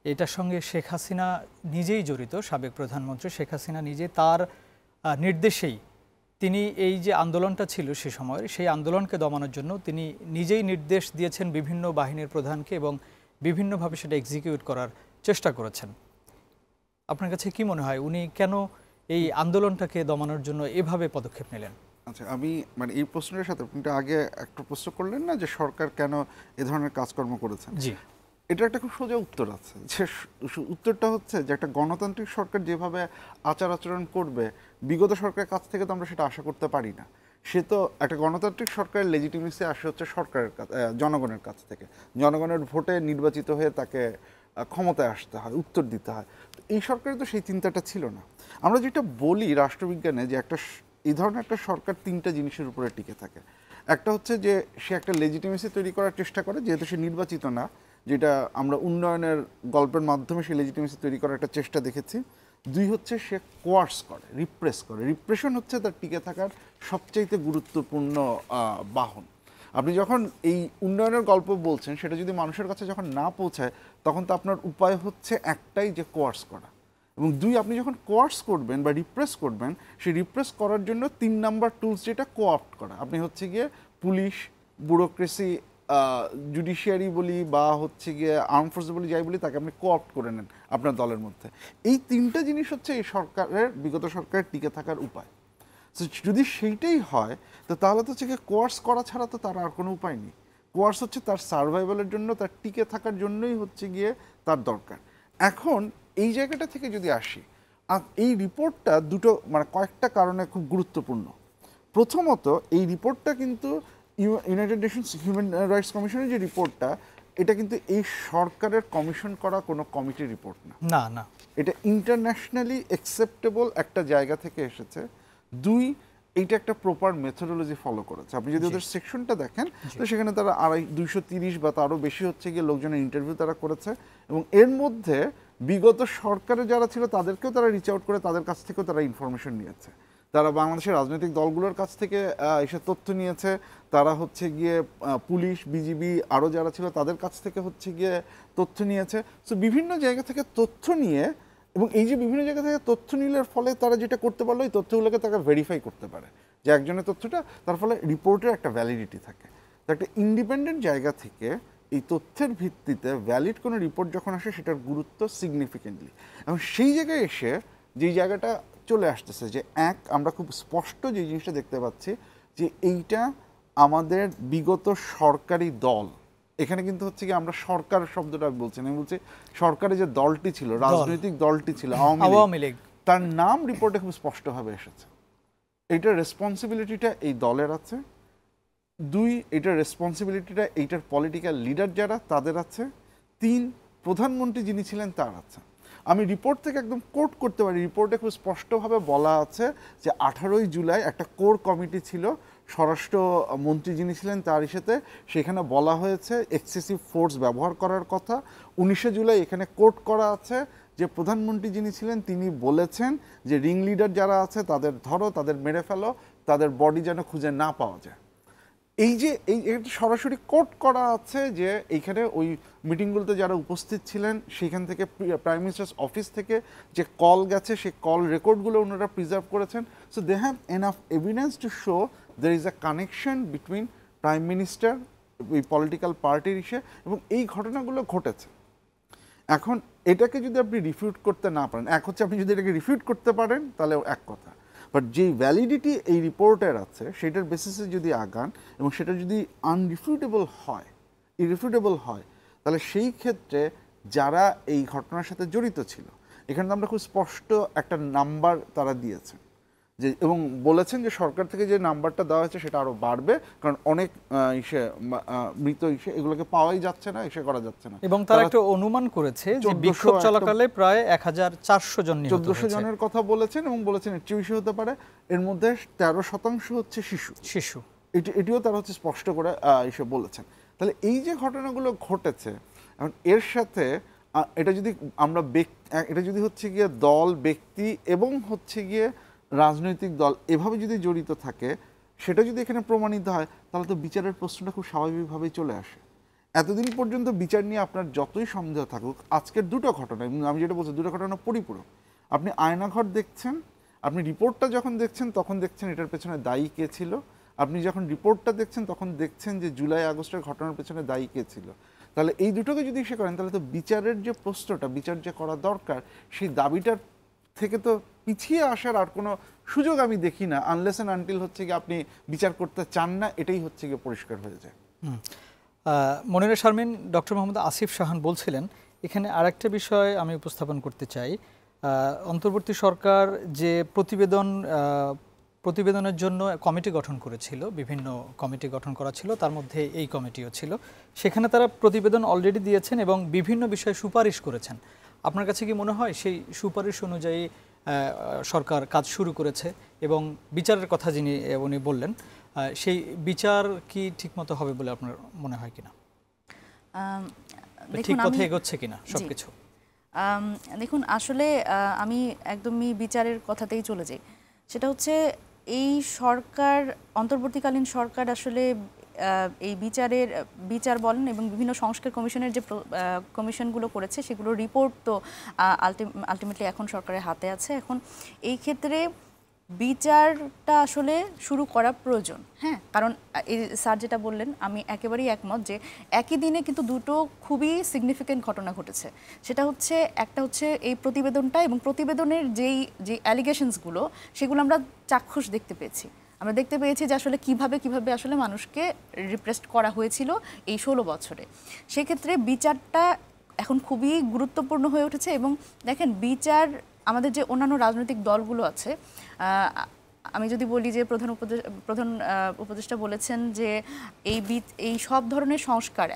এটার সঙ্গে শেখ হাসিনা নিজেই জড়িত। সাবেক প্রধানমন্ত্রী শেখ হাসিনা নিজে, তার নির্দেশেই তিনি এই যে আন্দোলনটা ছিল সে সময়ের, সেই আন্দোলনকে দমানোর জন্য তিনি নিজেই নির্দেশ দিয়েছেন বিভিন্ন বাহিনীর প্রধানকে এবং বিভিন্নভাবে সেটা এক্সিকিউট করার চেষ্টা করেছেন। আপনার কাছে কি মনে হয়, উনি কেন এই আন্দোলনটাকে দমানোর জন্য এভাবে পদক্ষেপ নিলেন? আচ্ছা, আমি মানে এই প্রশ্নের সাথে আপনি আগে একটা প্রশ্ন করলেন না, যে সরকার কেন এ ধরনের কাজকর্ম করেছেন। জি, এটা একটা খুব সোজা উত্তর আছে, যে উত্তরটা হচ্ছে যে একটা গণতান্ত্রিক সরকার যেভাবে আচার আচরণ করবে, বিগত সরকারের কাছ থেকে তো আমরা সেটা আশা করতে পারি না। সে তো একটা গণতান্ত্রিক সরকারের লেজিটিমেসি আসে হচ্ছে সরকারের কাছ, জনগণের কাছ থেকে। জনগণের ভোটে নির্বাচিত হয়ে তাকে ক্ষমতায় আসতে হয়, উত্তর দিতে হয়। এই সরকারে তো সেই চিন্তাটা ছিল না। আমরা যেটা বলি রাষ্ট্রবিজ্ঞানে, যে একটা এই ধরনের একটা সরকার তিনটা জিনিসের উপরে টিকে থাকে। একটা হচ্ছে যে সে একটা লেজিটিমেসি তৈরি করার চেষ্টা করে, যেহেতু সে নির্বাচিত না, যেটা আমরা উন্নয়নের গল্পের মাধ্যমে সেই লেজিটিমেসি তৈরি করার একটা চেষ্টা দেখেছি। দুই হচ্ছে সে কোয়ার্স করে, রিপ্রেস করে। রিপ্রেশন হচ্ছে তার টিকে থাকার সবচাইতে গুরুত্বপূর্ণ বাহন। আপনি যখন এই উন্নয়নের গল্প বলছেন, সেটা যদি মানুষের কাছে যখন না পৌঁছায়, তখন তো আপনার উপায় হচ্ছে একটাই, যে কোয়ার্স করা। এবং দুই, আপনি যখন কোয়ার্স করবেন বা রিপ্রেস করবেন, সেই রিপ্রেস করার জন্য 3 নাম্বার টুলস, যেটা কোঅপ্ট করা। আপনি হচ্ছে গিয়ে পুলিশ, ব্যুরোক্রেসি, জুডিশিয়ারি বলি, বা হচ্ছে গিয়ে আর্ম ফোর্স বলি, যাই বলি, তাকে আপনি কোঅপ্ট করে নেন আপনার দলের মধ্যে। এই তিনটা জিনিস হচ্ছে এই সরকারের, বিগত সরকারের টিকে থাকার উপায়। সো যদি সেইটাই হয়, তো তাহলে তো হচ্ছে গিয়ে কোয়ার্স করা ছাড়া তো তার আর কোনো উপায় নেই। কোয়ার্স হচ্ছে তার সার্ভাইভালের জন্য, তার টিকে থাকার জন্যই হচ্ছে গিয়ে তার দরকার। এখন এই জায়গাটা থেকে যদি আসি, এই রিপোর্টটা দুটো মানে কয়েকটা কারণে খুব গুরুত্বপূর্ণ। প্রথমত, এই রিপোর্টটা কিন্তু ইউনাইটেড নেশনস হিউম্যান রাইটস কমিশনের যে রিপোর্টটা, এটা কিন্তু এই সরকারের কমিশন করা কোনো কমিটির রিপোর্ট না। না না, এটা ইন্টারন্যাশনালি অ্যাকসেপ্টেবল একটা জায়গা থেকে এসেছে। দুই, এইটা একটা প্রপার মেথোডোলজি ফলো করেছে। আপনি যদি ওদের সেকশনটা দেখেন, তো সেখানে তারা 230 বা তারও বেশি হচ্ছে গিয়ে লোকজনের ইন্টারভিউ তারা করেছে, এবং এর মধ্যে বিগত সরকারে যারা ছিল তাদেরকেও তারা রিচ আউট করে, তাদের কাছ থেকেও তারা ইনফরমেশন নিয়েছে। তারা বাংলাদেশের রাজনৈতিক দলগুলোর কাছ থেকে এসে তথ্য নিয়েছে, তারা হচ্ছে গিয়ে পুলিশ, বিজিবি আরও যারা ছিল তাদের কাছ থেকে হচ্ছে গিয়ে তথ্য নিয়েছে। সো বিভিন্ন জায়গা থেকে তথ্য নিয়ে, এবং এই যে বিভিন্ন জায়গা থেকে তথ্য নিলের ফলে তারা যেটা করতে পারলো, এই তথ্যগুলোকে তারা ভেরিফাই করতে পারে যে একজনের তথ্যটা, তার ফলে রিপোর্টের একটা ভ্যালিডিটি থাকে। তো একটা ইন্ডিপেন্ডেন্ট জায়গা থেকে এই তথ্যের ভিত্তিতে ভ্যালিড কোনো রিপোর্ট যখন আসে, সেটার গুরুত্ব সিগনিফিকেন্টলি। এবং সেই জায়গায় এসে যেই জায়গাটা চলে আসতেছে, যে আমরা খুব স্পষ্ট যে জিনিসটা দেখতে পাচ্ছি, যে এইটা আমাদের বিগত সরকারি দল, এখানে কিন্তু হচ্ছে কি আমরা সরকার শব্দটা বলছি না, আমি বলছি সরকারের যে দলটি ছিল, রাজনৈতিক দলটি ছিল আওয়ামী লীগ, তার নাম রিপোর্টে খুব স্পষ্টভাবে এসেছে। এইটার রেসপন্সিবিলিটিটা এই দলের আছে। দুই, এইটার রেসপন্সিবিলিটিটা এইটার পলিটিক্যাল লিডার যারা, তাদের আছে। তিন, প্রধানমন্ত্রী যিনি ছিলেন তার আছে। আমি রিপোর্ট থেকে একদম কোট করতে পারি, রিপোর্টে খুব স্পষ্টভাবে বলা আছে যে 18ই জুলাই একটা কোর কমিটি ছিল, স্বরাষ্ট্র মন্ত্রী যিনি ছিলেন তার ইসেতে সেখানে বলা হয়েছে এক্সেসিভ ফোর্স ব্যবহার করার কথা। 19শে জুলাই এখানে কোট করা আছে যে প্রধানমন্ত্রী যিনি ছিলেন তিনি বলেছেন যে রিং লিডার যারা আছে তাদের ধরো, তাদের মেরে ফেলো, তাদের বডি যেন খুঁজে না পাওয়া যায়। এই যে এই সরাসরি কোট করা আছে যে এইখানে ওই মিটিংগুলোতে যারা উপস্থিত ছিলেন সেখান থেকে প্রাইম মিনিস্টার্স অফিস থেকে যে কল গেছে সেই কল রেকর্ডগুলো ওনারা প্রিজার্ভ করেছেন। So they have enough evidence to show there is a connection between prime minister, ওই পলিটিক্যাল পার্টির ইসে এবং এই ঘটনাগুলো ঘটেছে। এখন এটাকে যদি আপনি রিফিউট করতে না পারেন, এক হচ্ছে আপনি যদি এটাকে রিফিউট করতে পারেন তাহলে এক কথা, বাট যেই ভ্যালিডিটি এই রিপোর্টের আছে সেটার বেসিসে যদি আগান এবং সেটা যদি আনরিফিউটেবল হয়, ইরিফিউটেবল হয়, তাহলে সেই ক্ষেত্রে যারা এই ঘটনার সাথে জড়িত ছিল এখানে আমরা খুব স্পষ্ট একটা নাম্বার তারা দিয়েছেন যে, এবং বলেছেন যে সরকার থেকে যে নাম্বারটা দেওয়া হয়েছে সেটা আরও বাড়বে, কারণ অনেক মৃত এগুলোকে পাওয়াই যাচ্ছে না, করা যাচ্ছে না। এবং তারা একটা অনুমান করেছে যে বিক্ষোভ চলাকালে প্রায় 1400 জন নিহত হয়েছে। 1400 জনের কথা বলেছেন এবং বলেছেন এর চেয়ে বেশি হতে পারে। এর মধ্যে 13% হচ্ছে শিশু। এটিও তারা হচ্ছে স্পষ্ট করে বলেছেন। তাহলে এই যে ঘটনাগুলো ঘটেছে, এখন এর সাথে এটা যদি আমরা এটা যদি হচ্ছে গিয়ে দল, ব্যক্তি এবং হচ্ছে গিয়ে রাজনৈতিক দল এভাবে যদি জড়িত থাকে, সেটা যদি এখানে প্রমাণিত হয় তাহলে তো বিচারের প্রশ্নটা খুব স্বাভাবিকভাবেই চলে আসে। এতদিন পর্যন্ত বিচার নিয়ে আপনার যতই সন্দেহ থাকুক, আজকের দুটো ঘটনা, আমি যেটা বলছি দুটো ঘটনা পরিপূরক। আপনি আয়নাঘর দেখছেন, আপনি রিপোর্টটা যখন দেখছেন তখন দেখছেন এটার পেছনে দায়ী কে ছিল, আপনি যখন রিপোর্টটা দেখছেন তখন দেখছেন যে জুলাই আগস্টের ঘটনার পেছনে দায়ী কে ছিল। তাহলে এই দুটোকে যদি সে করেন তাহলে তো বিচারের যে প্রশ্নটা, বিচার যে করা দরকার, সেই দাবিটার থেকে তো পিছিয়ে আসার আর কোনো সুযোগ আমি দেখি না, আনলেস অ্যান্ড আনটিল হচ্ছে কি আপনি বিচার করতে চান না, এটাই হচ্ছে গিয়ে পরিষ্কার হয়ে যায়। মনিরা শারমিন, ডক্টর মোহাম্মদ আসিফ শাহান বলছিলেন এখানে আরেকটা বিষয় আমি উপস্থাপন করতে চাই। অন্তর্বর্তী সরকার যে প্রতিবেদনের জন্য কমিটি গঠন করেছিল, বিভিন্ন কমিটি গঠন করা ছিল, তার মধ্যে এই কমিটিও ছিল। সেখানে তারা প্রতিবেদন অলরেডি দিয়েছেন এবং বিভিন্ন বিষয়ে সুপারিশ করেছেন। আপনার কাছে কি মনে হয় সেই সুপারিশ অনুযায়ী সরকার কাজ শুরু করেছে এবং বিচারের কথা উনি বললেন, সেই বিচার কি ঠিকমতো হবে বলে আপনার মনে হয় কিনা, ঠিক পথে এগোচ্ছে কিনা সবকিছু? দেখুন, আসলে আমি একদমই বিচারের কথাতেই চলে যাই। সেটা হচ্ছে এই সরকার, অন্তর্বর্তীকালীন সরকার আসলে এই বিচার বলেন এবং বিভিন্ন সংস্কার কমিশনের যে কমিশনগুলো করেছে সেগুলোর রিপোর্ট তো আলটিমেটলি এখন সরকারের হাতে আছে। এখন এই ক্ষেত্রে বিচারটা আসলে শুরু করা প্রয়োজন। হ্যাঁ, কারণ এই স্যার যেটা বললেন আমি একেবারেই একমত যে একই দিনে কিন্তু দুটো খুবই সিগনিফিক্যান্ট ঘটনা ঘটেছে। সেটা হচ্ছে, একটা হচ্ছে এই প্রতিবেদনটা এবং প্রতিবেদনের যে অ্যালিগেশনসগুলো সেগুলো আমরা চাক্ষুষ দেখতে পেয়েছি। আমরা দেখতে পেয়েছি যে আসলে কিভাবে আসলে মানুষকে রিপ্রেস করা হয়েছিল এই 16 বছরে। সেক্ষেত্রে বিচারটা এখন খুবই গুরুত্বপূর্ণ হয়ে উঠেছে। এবং দেখেন, বিচার আমাদের যে অন্যান্য রাজনৈতিক দলগুলো আছে, আমি যদি বলি যে প্রধান উপদেষ্টা বলেছেন যে এই সব ধরনের সংস্কার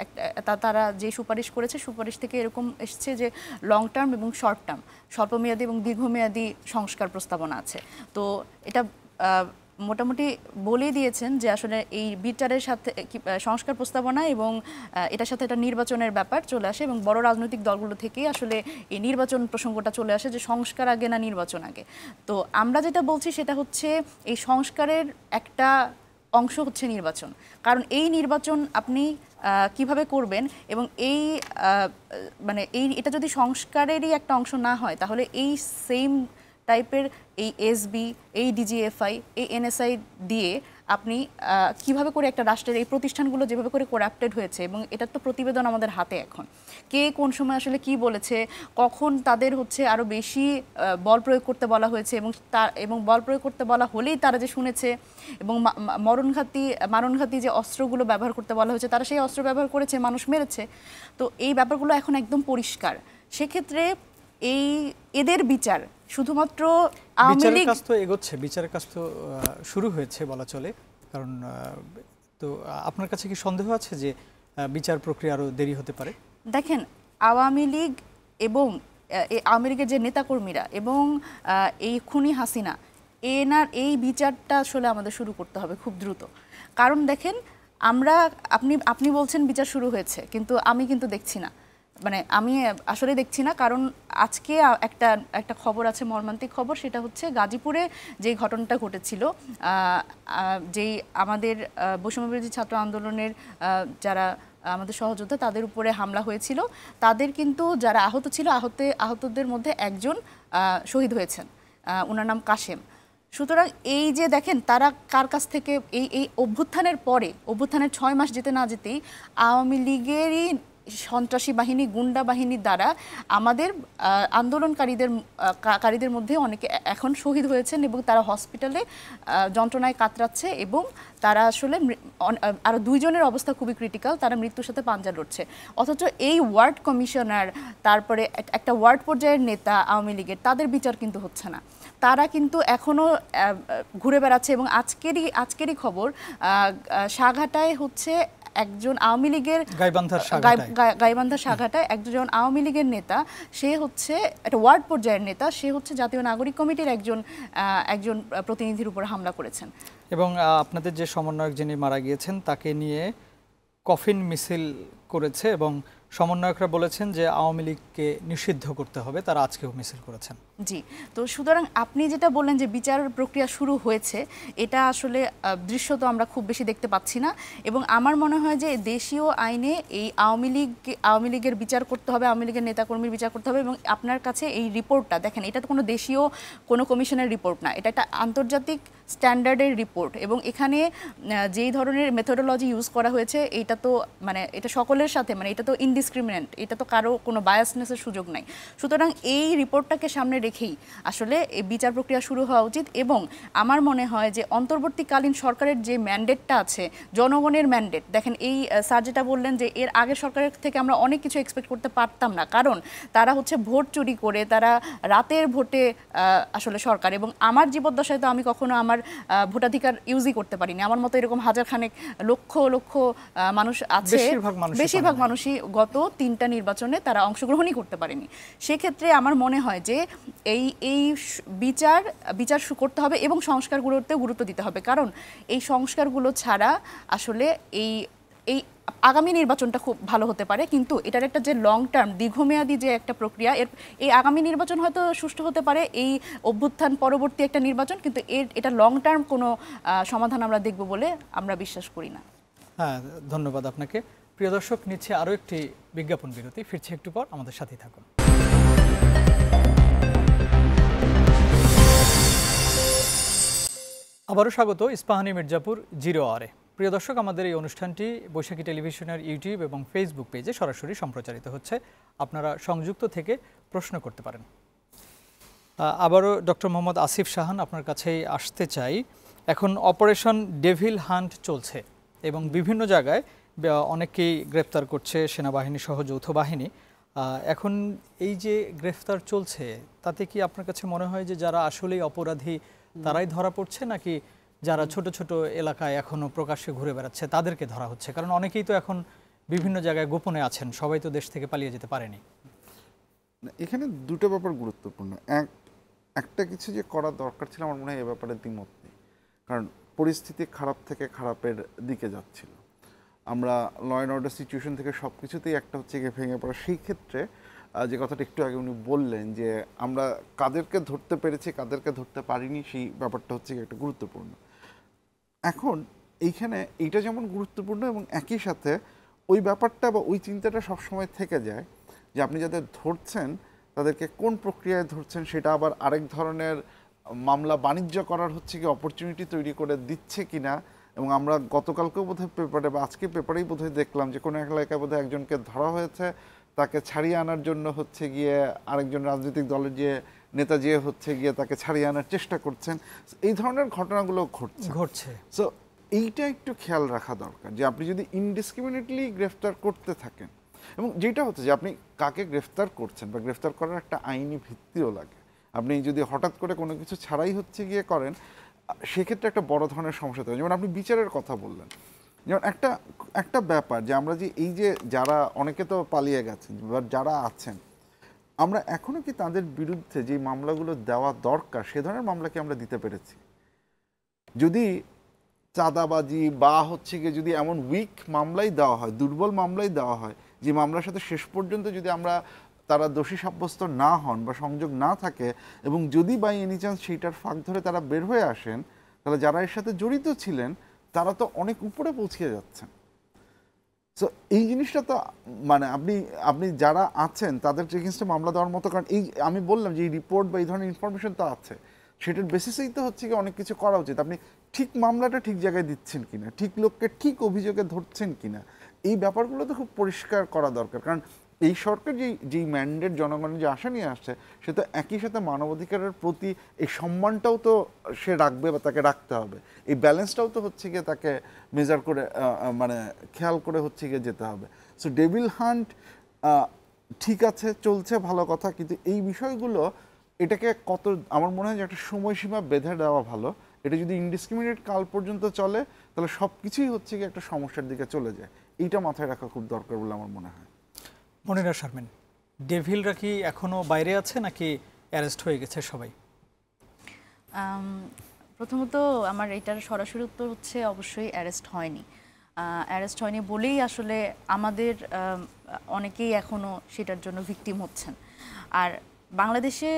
তারা যে সুপারিশ করেছে, সুপারিশ থেকে এরকম এসেছে যে লং টার্ম এবং শর্ট টার্ম, স্বল্পমেয়াদী এবং দীর্ঘমেয়াদী সংস্কার প্রস্তাবনা আছে। তো এটা মোটামুটি বলেই দিয়েছেন যে আসলে এই বিচারের সাথে সংস্কার প্রস্তাবনা এবং এটার সাথে একটা নির্বাচনের ব্যাপার চলে আসে এবং বড় রাজনৈতিক দলগুলো থেকেই আসলে এই নির্বাচন প্রসঙ্গটা চলে আসে যে সংস্কার আগে না নির্বাচন আগে। তো আমরা যেটা বলছি সেটা হচ্ছে এই সংস্কারের একটা অংশ হচ্ছে নির্বাচন। কারণ এই নির্বাচন আপনি কিভাবে করবেন এবং এটা যদি সংস্কারেরই একটা অংশ না হয় তাহলে এই সেম টাইপের এই এসবি, এই ডিজিএফআই, এই এনএসআই দিয়ে আপনি কিভাবে করে একটা রাষ্ট্রের এই প্রতিষ্ঠানগুলো যেভাবে করে করাপ্টেড হয়েছে, এবং এটার তো প্রতিবেদন আমাদের হাতে এখন, কে কোন সময় আসলে কি বলেছে, কখন তাদের হচ্ছে আরও বেশি বল প্রয়োগ করতে বলা হয়েছে এবং বল প্রয়োগ করতে বলা হলেই তারা যে শুনেছে, এবং মারণঘাতী যে অস্ত্রগুলো ব্যবহার করতে বলা হয়েছে তারা সেই অস্ত্র ব্যবহার করেছে, মানুষ মেরেছে। তো এই ব্যাপারগুলো এখন একদম পরিষ্কার। সেক্ষেত্রে এদের বিচার শুধুমাত্র বিচারের কাজ তো এগোচ্ছে, বিচারের কাজ তো শুরু হয়েছে বলা চলে। কারণ তো আপনার কাছে কি সন্দেহ আছে যে বিচার প্রক্রিয়া আরও দেরি হতে পারে? দেখেন, আওয়ামী লীগ এবং আওয়ামী লীগের যে নেতাকর্মীরা এবং এই খুনি হাসিনা এই বিচারটা আসলে আমাদের শুরু করতে হবে খুব দ্রুত। কারণ দেখেন আপনি বলছেন বিচার শুরু হয়েছে, কিন্তু আমি কিন্তু দেখছি না, মানে আমি আসলে দেখছি না। কারণ আজকে একটা খবর আছে, মর্মান্তিক খবর, সেটা হচ্ছে গাজীপুরে যে ঘটনাটা ঘটেছিল, যেই আমাদের বৈষম্যবিরোধী ছাত্র আন্দোলনের যারা আমাদের সহযোদ্ধা তাদের উপরে হামলা হয়েছিল, তাদের কিন্তু যারা আহত ছিল, আহতদের মধ্যে একজন শহীদ হয়েছেন, ওনার নাম কাশেম। সুতরাং এই যে দেখেন তারা কার কাছ থেকে এই অভ্যুত্থানের পরে, অভ্যুত্থানের 6 মাস যেতে না যেতেই আওয়ামী লীগেরই সন্ত্রাসী বাহিনী, গুন্ডা বাহিনীর দ্বারা আমাদের আন্দোলনকারীদের মধ্যে অনেকে এখন শহীদ হয়েছেন এবং তারা হসপিটালে যন্ত্রণায় কাতরাচ্ছে এবং তারা আসলে আরও 2 জনের অবস্থা খুবই ক্রিটিক্যাল, তারা মৃত্যুর সাথে পাঞ্জা লড়ছে। অথচ এই ওয়ার্ড কমিশনার, তারপরে একটা ওয়ার্ড পর্যায়ের নেতা আওয়ামী লীগের, তাদের বিচার কিন্তু হচ্ছে না। তারা কিন্তু এখনও ঘুরে বেড়াচ্ছে। এবং আজকেরই খবর, সাঘাটায় হচ্ছে একজন আওয়ামী লীগের গাইবান্ধার সাঘাটায় একজন আওয়ামী লীগের নেতা, সে হচ্ছে একটা ওয়ার্ড পর্যায়ের নেতা, সে হচ্ছে জাতীয় নাগরিক কমিটির একজন প্রতিনিধির উপর হামলা করেছেন। এবং আপনাদের যে সমন্বয়ক যিনি মারা গিয়েছেন তাকে নিয়ে কফিন মিছিল করেছে এবং সমন্বয়করা বলেছেন যে আওয়ামী লীগকে নিষিদ্ধ করতে হবে, তারা আজকেও মিছিল করেছেন। জি, তো সুতরাং আপনি যেটা বললেন যে বিচার প্রক্রিয়া শুরু হয়েছে, এটা আসলে দৃশ্য তো আমরা খুব বেশি দেখতে পাচ্ছি না। এবং আমার মনে হয় যে দেশীয় আইনে এই আওয়ামী লীগের বিচার করতে হবে, আওয়ামী লীগের নেতাকর্মীর বিচার করতে হবে। এবং আপনার কাছে এই রিপোর্টটা দেখেন, এটা তো কোনো দেশীয় কোনো কমিশনের রিপোর্ট না, এটা একটা আন্তর্জাতিক স্ট্যান্ডার্ডের রিপোর্ট। এবং এখানে যেই ধরনের মেথোডোলজি ইউজ করা হয়েছে, এটা তো মানে এটা সকলের সাথে, মানে এটা তো ইনডিসক্রিমিনেন্ট, এটা তো কারো কোনো বায়াসনেসের সুযোগ নাই। সুতরাং এই রিপোর্টটাকে সামনে রেখেই আসলে এই বিচার প্রক্রিয়া শুরু হওয়া উচিত। এবং আমার মনে হয় যে অন্তর্বর্তীকালীন সরকারের যে ম্যান্ডেটটা আছে, জনগণের ম্যান্ডেট, দেখেন এই স্যার যেটা বললেন যে এর আগের সরকারের থেকে আমরা অনেক কিছু এক্সপেক্ট করতে পারতাম না, কারণ তারা হচ্ছে ভোট চুরি করে, তারা রাতের ভোটে আসলে সরকার। এবং আমার জীবদ্দশায় তো আমি কখনো আমার ভোটাধিকার ইউজই করতে পারিনি। আমার মতো এরকম হাজার খানেক লক্ষ লক্ষ মানুষ আছে, বেশিরভাগ মানুষই গত 3টা নির্বাচনে তারা অংশগ্রহণই করতে পারেনি। সেক্ষেত্রে আমার মনে হয় যে এই বিচার করতে হবে এবং সংস্কারগুলোতেও গুরুত্ব দিতে হবে। কারণ এই সংস্কারগুলো ছাড়া আসলে এই আগামী নির্বাচনটা খুব ভালো হতে পারে, কিন্তু এটার একটা যে লং টার্ম, দীর্ঘমেয়াদী যে একটা প্রক্রিয়া, এই আগামী নির্বাচন হয়তো সুষ্ঠু হতে পারে, এই অভ্যুত্থান পরবর্তী একটা নির্বাচন, কিন্তু এটা লং টার্ম কোনো সমাধান আমরা দেখব বলে আমরা বিশ্বাস করি না। হ্যাঁ, ধন্যবাদ আপনাকে। প্রিয় দর্শক, নিচ্ছে আরও একটি বিজ্ঞাপন বিরতি, ফিরছে একটু পর, আমাদের সাথেই থাকুন। আবারও স্বাগত ইস্পাহানি মির্জাপুর 0 আওয়ারে। প্রিয় দর্শক, আমাদের এই অনুষ্ঠানটি বৈশাখী টেলিভিশনের ইউটিউব এবং ফেসবুক পেজে সরাসরি সম্প্রচারিত হচ্ছে। আপনারা সংযুক্ত থেকে প্রশ্ন করতে পারেন। আবারও ডক্টর মোহাম্মদ আসিফ শাহান, আপনার কাছেই আসতে চাই। এখন অপারেশন ডেভিল হান্ট চলছে এবং বিভিন্ন জায়গায় অনেকেই গ্রেপ্তার করছে সেনাবাহিনী সহ যৌথ বাহিনী। এখন এই যে গ্রেফতার চলছে, তাতে কি আপনার কাছে মনে হয় যে যারা আসলেই অপরাধী তারাই ধরা পড়ছে, নাকি যারা ছোট ছোট এলাকায় এখনো প্রকাশ্যে ঘুরে বেড়াচ্ছে তাদেরকে ধরা হচ্ছে? কারণ অনেকেই তো এখন বিভিন্ন জায়গায় গোপনে আছেন, সবাই তো দেশ থেকে পালিয়ে যেতে পারেনি। এখানে দুটো ব্যাপার গুরুত্বপূর্ণ। একটা কিছু যে করা দরকার ছিল, আমার মনে হয় এ ব্যাপারে দ্বিমত নেই। কারণ পরিস্থিতি খারাপ থেকে খারাপের দিকে যাচ্ছিল। আমরা ল অ্যান্ড অর্ডার সিচুয়েশন থেকে সব কিছুতেই একটা হচ্ছে গিয়ে ভেঙে পড়া। সেই ক্ষেত্রে যে কথাটা একটু আগে উনি বললেন যে আমরা কাদেরকে ধরতে পেরেছি, কাদেরকে ধরতে পারিনি, সেই ব্যাপারটা হচ্ছে একটা গুরুত্বপূর্ণ। এখন এইখানে এইটা যেমন গুরুত্বপূর্ণ এবং একই সাথে ওই ব্যাপারটা বা ওই চিন্তাটা সবসময় থেকে যায় যে আপনি যাদের ধরছেন তাদেরকে কোন প্রক্রিয়ায় ধরছেন, সেটা আবার আরেক ধরনের মামলা বাণিজ্য করার হচ্ছে কি অপরচুনিটি তৈরি করে দিচ্ছে কিনা। এবং আমরা গতকালকেও বোধহয় পেপারে বা আজকে পেপারেই বোধহয় দেখলাম যে কোনো এক এলাকায় বোধহয় একজনকে ধরা হয়েছে, তাকে ছাড়িয়ে আনার জন্য হচ্ছে গিয়ে আরেকজন রাজনৈতিক দলের যে নেতা যে হচ্ছে গিয়ে তাকে ছাড়িয়ে আনার চেষ্টা করছেন। এই ধরনের ঘটনাগুলো ঘটছে। সো এইটা একটু খেয়াল রাখা দরকার যে আপনি যদি ইনডিসক্রিমিনেটলি গ্রেফতার করতে থাকেন, এবং যেটা হচ্ছে যে আপনি কাকে গ্রেফতার করছেন বা গ্রেফতার করার একটা আইনি ভিত্তিও লাগে। আপনি যদি হঠাৎ করে কোনো কিছু ছাড়াই হচ্ছে গিয়ে করেন, সেক্ষেত্রে একটা বড় ধরনের সমস্যা থাকে। যেমন আপনি বিচারের কথা বললেন, যেমন একটা ব্যাপার যে আমরা যে এই যে যারা অনেকে তো পালিয়ে গেছেন বা যারা আছেন, আমরা এখনো কি তাদের বিরুদ্ধে যে মামলাগুলো দেওয়া দরকার সে ধরনের মামলা কি আমরা দিতে পেরেছি? যদি চাঁদাবাজি বা হচ্ছে গিয়ে যদি এমন উইক মামলাই দেওয়া হয়, দুর্বল মামলাই দেওয়া হয়, যে মামলার সাথে শেষ পর্যন্ত যদি আমরা তারা দোষী সাব্যস্ত না হন বা সংযোগ না থাকে, এবং যদি বাই এনি চান্স সেইটার ফাঁক ধরে তারা বের হয়ে আসেন, তাহলে যারা এর সাথে জড়িত ছিলেন তারা তো অনেক উপরে পৌঁছে যাচ্ছেন। সো এই জিনিসটা তো মানে আপনি যারা আছেন তাদের এগেইনস্টে মামলা দেওয়ার মতো, কারণ এই আমি বললাম যে এই রিপোর্ট বা এই ধরনের ইনফরমেশন তো আছে, সেটার বেসিসেই তো হচ্ছে কি অনেক কিছু করা উচিত। আপনি ঠিক মামলাটা ঠিক জায়গায় দিচ্ছেন কিনা, ঠিক লোককে ঠিক অভিযোগে ধরছেন কিনা, এই ব্যাপারগুলো তো খুব পরিষ্কার করা দরকার। কারণ এই সরকার যেই ম্যান্ডেট জনগণের যে আশা নিয়ে আসছে, সে তো একই সাথে মানবাধিকারের প্রতি এই সম্মানটাও তো সে রাখবে বা তাকে রাখতে হবে। এই ব্যালেন্সটাও তো হচ্ছে গিয়ে তাকে মেজার করে মানে খেয়াল করে হচ্ছে গিয়ে যেতে হবে। সো ডেভিল হান্ট ঠিক আছে, চলছে, ভালো কথা, কিন্তু এই বিষয়গুলো এটাকে কত, আমার মনে হয় যে একটা সময়সীমা বেঁধে দেওয়া ভালো। এটা যদি ইনডিসক্রিমিনেট কাল পর্যন্ত চলে তাহলে সব কিছুই হচ্ছে কি একটা সমস্যার দিকে চলে যায়। এইটা মাথায় রাখা খুব দরকার বলে আমার মনে হয়। মনিরা শারমিন, ডেভিলরা কি এখনো বাইরে আছে নাকি অ্যারেস্ট হয়ে গেছে সবাই? প্রথমত আমার এটার সরাসরি উত্তর হচ্ছে অবশ্যই অ্যারেস্ট হয়নি। অ্যারেস্ট হয়নি বলেই আসলে আমাদের অনেকেই এখনও সেটার জন্য ভিকটিম হচ্ছেন। আর বাংলাদেশে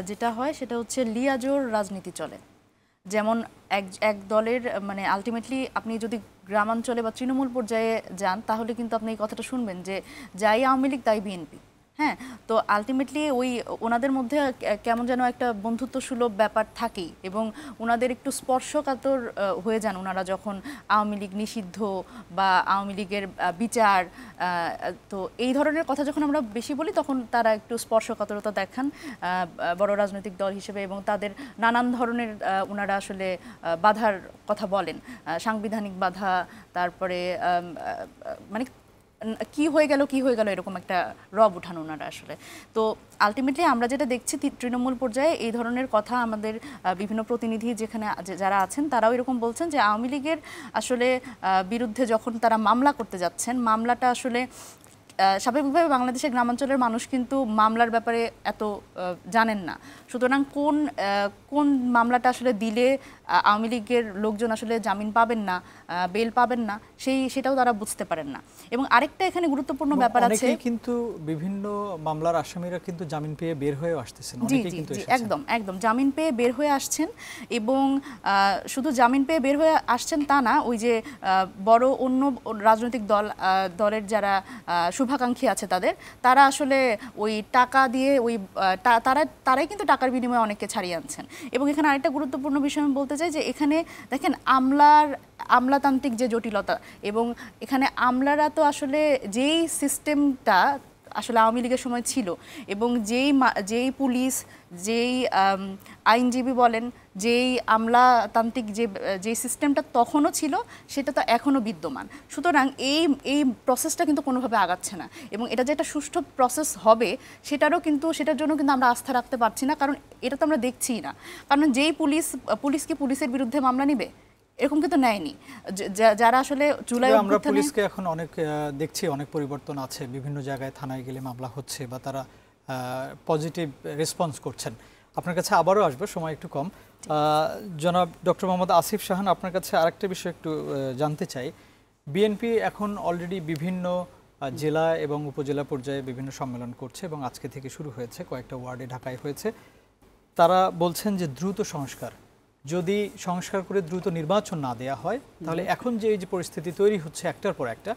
যেটা হয় সেটা হচ্ছে লিয়াজোর রাজনীতি চলে। যেমন এক দলের মানে আলটিমেটলি আপনি যদি গ্রামাঞ্চলে বা তৃণমূল পর্যায়ে যান তাহলে কিন্তু আপনি এই কথাটা শুনবেন যে যাই আওয়ামী লীগ তাই বিএনপি। হ্যাঁ, তো আলটিমেটলি ওনাদের মধ্যে কেমন যেন একটা বন্ধুত্ব সুলভ ব্যাপার থাকেই, এবং ওনাদের একটু স্পর্শকাতর হয়ে যান ওনারা যখন আওয়ামী লীগ নিষিদ্ধ বা আওয়ামী লীগের বিচার, তো এই ধরনের কথা যখন আমরা বেশি বলি তখন তারা একটু স্পর্শকাতরতা দেখান বড় রাজনৈতিক দল হিসেবে, এবং তাদের নানান ধরনের ওনারা আসলে বাধার কথা বলেন, সাংবিধানিক বাধা, তারপরে মানে কি হয়ে গেল এরকম একটা রব উঠানো ওনারা আসলে। তো আলটিমেটলি আমরা যেটা দেখছি তৃণমূল পর্যায়ে এই ধরনের কথা আমাদের বিভিন্ন প্রতিনিধি যেখানে যারা আছেন তারাও এরকম বলছেন যে আওয়ামী লীগের আসলে বিরুদ্ধে যখন তারা মামলা করতে যাচ্ছেন, মামলাটা আসলে স্বাভাবিকভাবে বাংলাদেশের গ্রামাঞ্চলের মানুষ কিন্তু মামলার ব্যাপারে এত জানেন না। সুতরাং কোন মামলাটা আসলে দিলে আওয়ামী লীগের লোকজন আসলে জামিন পাবেন না, বেল পাবেন না, সেটাও তারা বুঝতে পারেন না। এবং আরেকটা এখানে গুরুত্বপূর্ণ ব্যাপার আছে, কিন্তু বিভিন্ন মামলার আসামিরা কিন্তু জামিন পেয়ে বের হয়ে আসতেছেন। জি জি জি, একদম জামিন পেয়ে বের হয়ে আসছেন, এবং শুধু জামিন পেয়ে বের হয়ে আসছেন তা না, ওই যে বড় অন্য রাজনৈতিক দলের যারা শুভাকাঙ্ক্ষী আছে তারা আসলে ওই টাকা দিয়ে তারাই কিন্তু টাকার বিনিময়ে অনেককে ছাড়িয়ে আনছেন। এবং এখানে আরেকটা গুরুত্বপূর্ণ বিষয় আমি বলতে চাই যে এখানে দেখেন আমলাতান্ত্রিক যে জটিলতা, এবং এখানে আমলারা তো আসলে যেই সিস্টেমটা আসলে আওয়ামী লীগের সময় ছিল, এবং যেই পুলিশ, যেই আইনজীবী বলেন, যেই আমলাতান্ত্রিক যে সিস্টেমটা তখনও ছিল সেটা তো এখনও বিদ্যমান। সুতরাং এই প্রসেসটা কিন্তু কোনোভাবে আগাচ্ছে না, এবং এটা যে একটা সুষ্ঠু প্রসেস হবে সেটার জন্য কিন্তু আমরা আস্থা রাখতে পারছি না, কারণ এটা তো আমরা দেখছিই না। কারণ যেই পুলিশ কি পুলিশের বিরুদ্ধে মামলা নিবে? এরকম কিন্তু নেয়নি। যারা আসলে জুলাই আমরা পুলিশকে এখন অনেক দেখছি, অনেক পরিবর্তন আছে, বিভিন্ন জায়গায় থানায় গেলে মামলা হচ্ছে বা তারা পজিটিভ রেসপন্স করছেন। আপনার কাছে আবারও আসবে, সময় একটু কম। জনাব ডক্টর মোহাম্মদ আসিফ শাহান, আপনার কাছে আরেকটা বিষয় একটু জানতে চাই। বিএনপি এখন অলরেডি বিভিন্ন জেলা এবং উপজেলা পর্যায়ে বিভিন্ন সম্মেলন করছে, এবং আজকে থেকে শুরু হয়েছে, কয়েকটা ওয়ার্ডে ঢাকায় হয়েছে। তারা বলছেন যে দ্রুত সংস্কার, যদি সংস্কার করে দ্রুত নির্বাচন না দেয়া হয় তাহলে এখন যে এই যে পরিস্থিতি তৈরি হচ্ছে একটার পর একটা,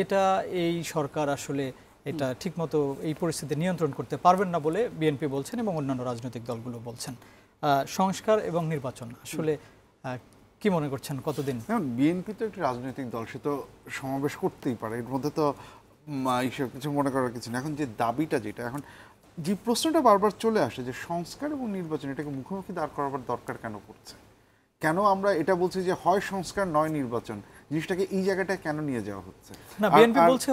এটা এই সরকার আসলে এটা ঠিকমতো এই পরিস্থিতি নিয়ন্ত্রণ করতে পারবেন না বলে বিএনপি বলছেন এবং অন্যান্য রাজনৈতিক দলগুলো বলছেন। সংস্কার এবং নির্বাচন আসলে কি মনে করছেন কতদিন? বিএনপি তো একটি রাজনৈতিক দল, সে তো সমাবেশ করতেই পারে, এর মধ্যে তো এইসব কিছু মনে করার কিছু না। এখন যে দাবিটা, যেটা এখন যে প্রশ্নটা বারবার চলে আসে যে সংস্কার এবং নির্বাচন এটাকে মুখোমুখি দাঁড় করাবার দরকার কেন পড়ছে, কেন আমরা এটা বলছি যে হয় সংস্কার নয় নির্বাচন, জিনিসটাকে এই জায়গাটায় কেন নিয়ে যাওয়া হচ্ছে না? বিএনপি বলছে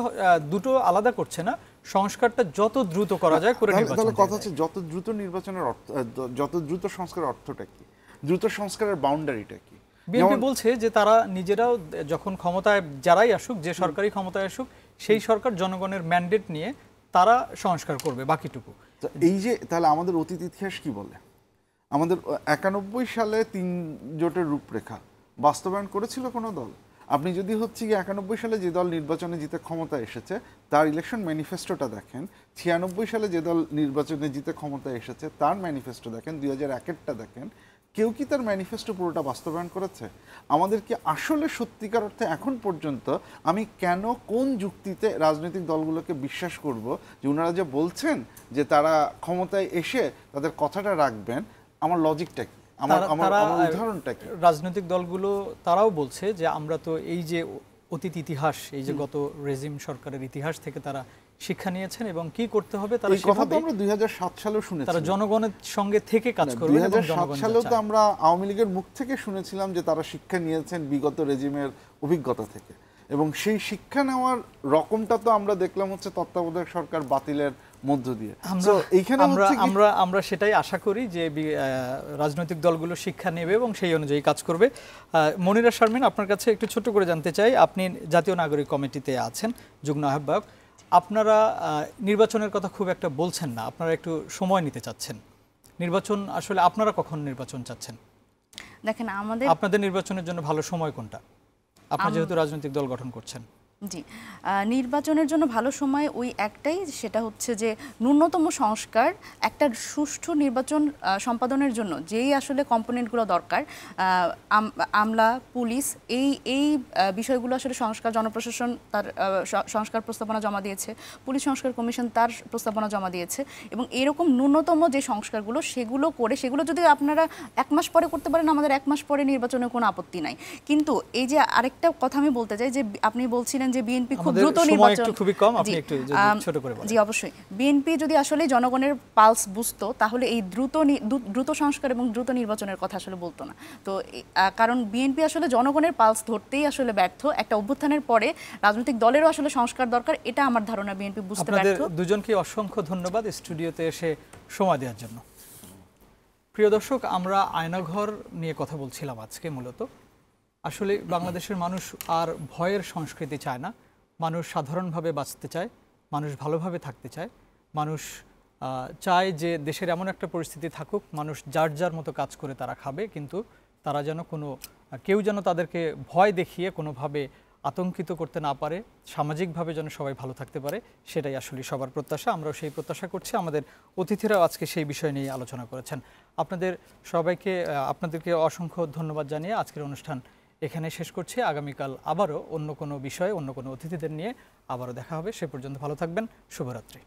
দুটো আলাদা করছে না, সংস্কারটা যত দ্রুত করা যায় করে নির্বাচন। তাহলে কথা হচ্ছে যত দ্রুত নির্বাচনের অর্থ, যত দ্রুত সংস্কারের অর্থটা কি, দ্রুত সংস্কারের বাউন্ডারিটা কি? বিএনপি বলছে যে তারা নিজেরাও যখন ক্ষমতায় যারাই আসুক, যে সরকারি ক্ষমতায় আসুক, সেই সরকার জনগণের ম্যান্ডেট নিয়ে তারা সংস্কার করবে বাকিটুকু। তো এই যে তাহলে আমাদের অতীত ইতিহাস কি বলে? আমাদের 91 সালে 3 জোটের রূপরেখা বাস্তবায়ন করেছিল কোনো দল? আপনি যদি হচ্ছে কি 91 সালে যে দল নির্বাচনে জিতে ক্ষমতা এসেছে তার ইলেকশন ম্যানিফেস্টোটা দেখেন, 96 সালে যে দল নির্বাচনে জিতে ক্ষমতা এসেছে তার ম্যানিফেস্টো দেখেন, 2001-এরটা দেখেন, কেউ কি তার ম্যানিফেস্টো পুরোটা বাস্তবায়ন করেছে? আমাদের কি আসলে সত্যিকার অর্থে এখন পর্যন্ত আমি কেন কোন যুক্তিতে রাজনৈতিক দলগুলোকে বিশ্বাস করব যে ওনারা যে বলছেন যে তারা ক্ষমতায় এসে তাদের কথাটা রাখবেন, আমার লজিকটা কি, আমার উদাহরণটা কি? রাজনৈতিক দলগুলো তারাও বলছে যে আমরা তো এই যে অতীত ইতিহাস, এই যে গত রেজিম সরকারের ইতিহাস থেকে তারা শিক্ষা নিয়েছেন এবং কি করতে হবে তারা সেভাবে আমরা 2007 সালেও শুনেছি, তারা জনগণের সঙ্গে থেকে কাজ করবে। 2007 সালেও তো আমরা আওয়ামী লীগের মুখ থেকে শুনেছিলাম যে তারা শিক্ষা নিয়েছেন বিগত রেজিমের অভিজ্ঞতা থেকে, এবং সেই শিক্ষা নেওয়ার রকমটা তো আমরা দেখলাম হচ্ছে তত্ত্বাবধায়ক সরকার বাতিলের মধ্য দিয়ে। আমরা সেটাই আশা করি যে রাজনৈতিক দলগুলো শিক্ষা নেবে এবং সেই অনুযায়ী কাজ করবে। মনিরা শারমিন, আপনার কাছে একটু ছোট করে জানতে চাই, আপনি জাতীয় নাগরিক কমিটিতে আছেন, যুগ্ম আহ্বায়ক। আপনারা নির্বাচনের কথা খুব একটা বলছেন না, আপনারা একটু সময় নিতে চাচ্ছেন। নির্বাচন আসলে আপনারা কখন নির্বাচন চাচ্ছেন? দেখেন আপনাদের নির্বাচনের জন্য ভালো সময় কোনটা, আপনারা যেহেতু রাজনৈতিক দল গঠন করছেন? জি, নির্বাচনের জন্য ভালো সময় ওই একটাই, সেটা হচ্ছে যে ন্যূনতম সংস্কার, একটা সুষ্ঠু নির্বাচন সম্পাদনের জন্য যেই আসলে কম্পোনেন্টগুলো দরকার, আমলা, পুলিশ, এই বিষয়গুলো আসলে সংস্কার, জনপ্রশাসন তার সংস্কার প্রস্তাবনা জমা দিয়েছে, পুলিশ সংস্কার কমিশন তার প্রস্তাবনা জমা দিয়েছে, এবং এরকম ন্যূনতম যে সংস্কারগুলো সেগুলো করে, সেগুলো যদি আপনারা 1 মাস পরে করতে পারেন, আমাদের 1 মাস পরে নির্বাচনে কোনো আপত্তি নাই। কিন্তু এই যে আরেকটা কথা আমি বলতে চাই, যে আপনি বলছিলেন যে বিএনপি খুব দ্রুত নির্বাচন, খুবই কম, আপনি একটু ছোট করে বলেন। জি অবশ্যই, বিএনপি যদি আসলে জনগণের পালস বুঝতো তাহলে এই দ্রুত সংস্কার এবং দ্রুত নির্বাচনের কথা আসলে বলতো না। তো কারণ বিএনপি আসলে জনগণের পালস ধরতেই আসলে ব্যর্থ। একটা অভ্যুত্থানের পরে রাজনৈতিক দলেরও আসলে সংস্কার দরকার, এটা আমার ধারণা বিএনপি বুঝতে ব্যর্থ। আপনাদের দুজনকে অসংখ্য ধন্যবাদ স্টুডিওতে এসে সময় দেওয়ার জন্য। প্রিয় দর্শক, আমরা আয়নাঘর নিয়ে কথা বলছিলাম আজকে। মূলত আসলে বাংলাদেশের মানুষ আর ভয়ের সংস্কৃতি চায় না, মানুষ সাধারণভাবে বাঁচতে চায়, মানুষ ভালোভাবে থাকতে চায়, মানুষ চায় যে দেশের এমন একটা পরিস্থিতি থাকুক, মানুষ যার যার মতো কাজ করে তারা খাবে, কিন্তু তারা যেন কেউ যেন তাদেরকে ভয় দেখিয়ে কোনোভাবে আতঙ্কিত করতে না পারে, সামাজিকভাবে যেন সবাই ভালো থাকতে পারে, সেটাই আসলে সবার প্রত্যাশা। আমরাও সেই প্রত্যাশা করছি। আমাদের অতিথিরাও আজকে সেই বিষয় নিয়ে আলোচনা করেছেন। আপনাদেরকে অসংখ্য ধন্যবাদ জানিয়ে আজকের অনুষ্ঠান এখানে শেষ করছি। আগামীকাল আবারও অন্য কোনো বিষয়ে, অন্য কোনো অতিথিদের নিয়ে আবারও দেখা হবে। সে পর্যন্ত ভালো থাকবেন। শুভরাত্রি।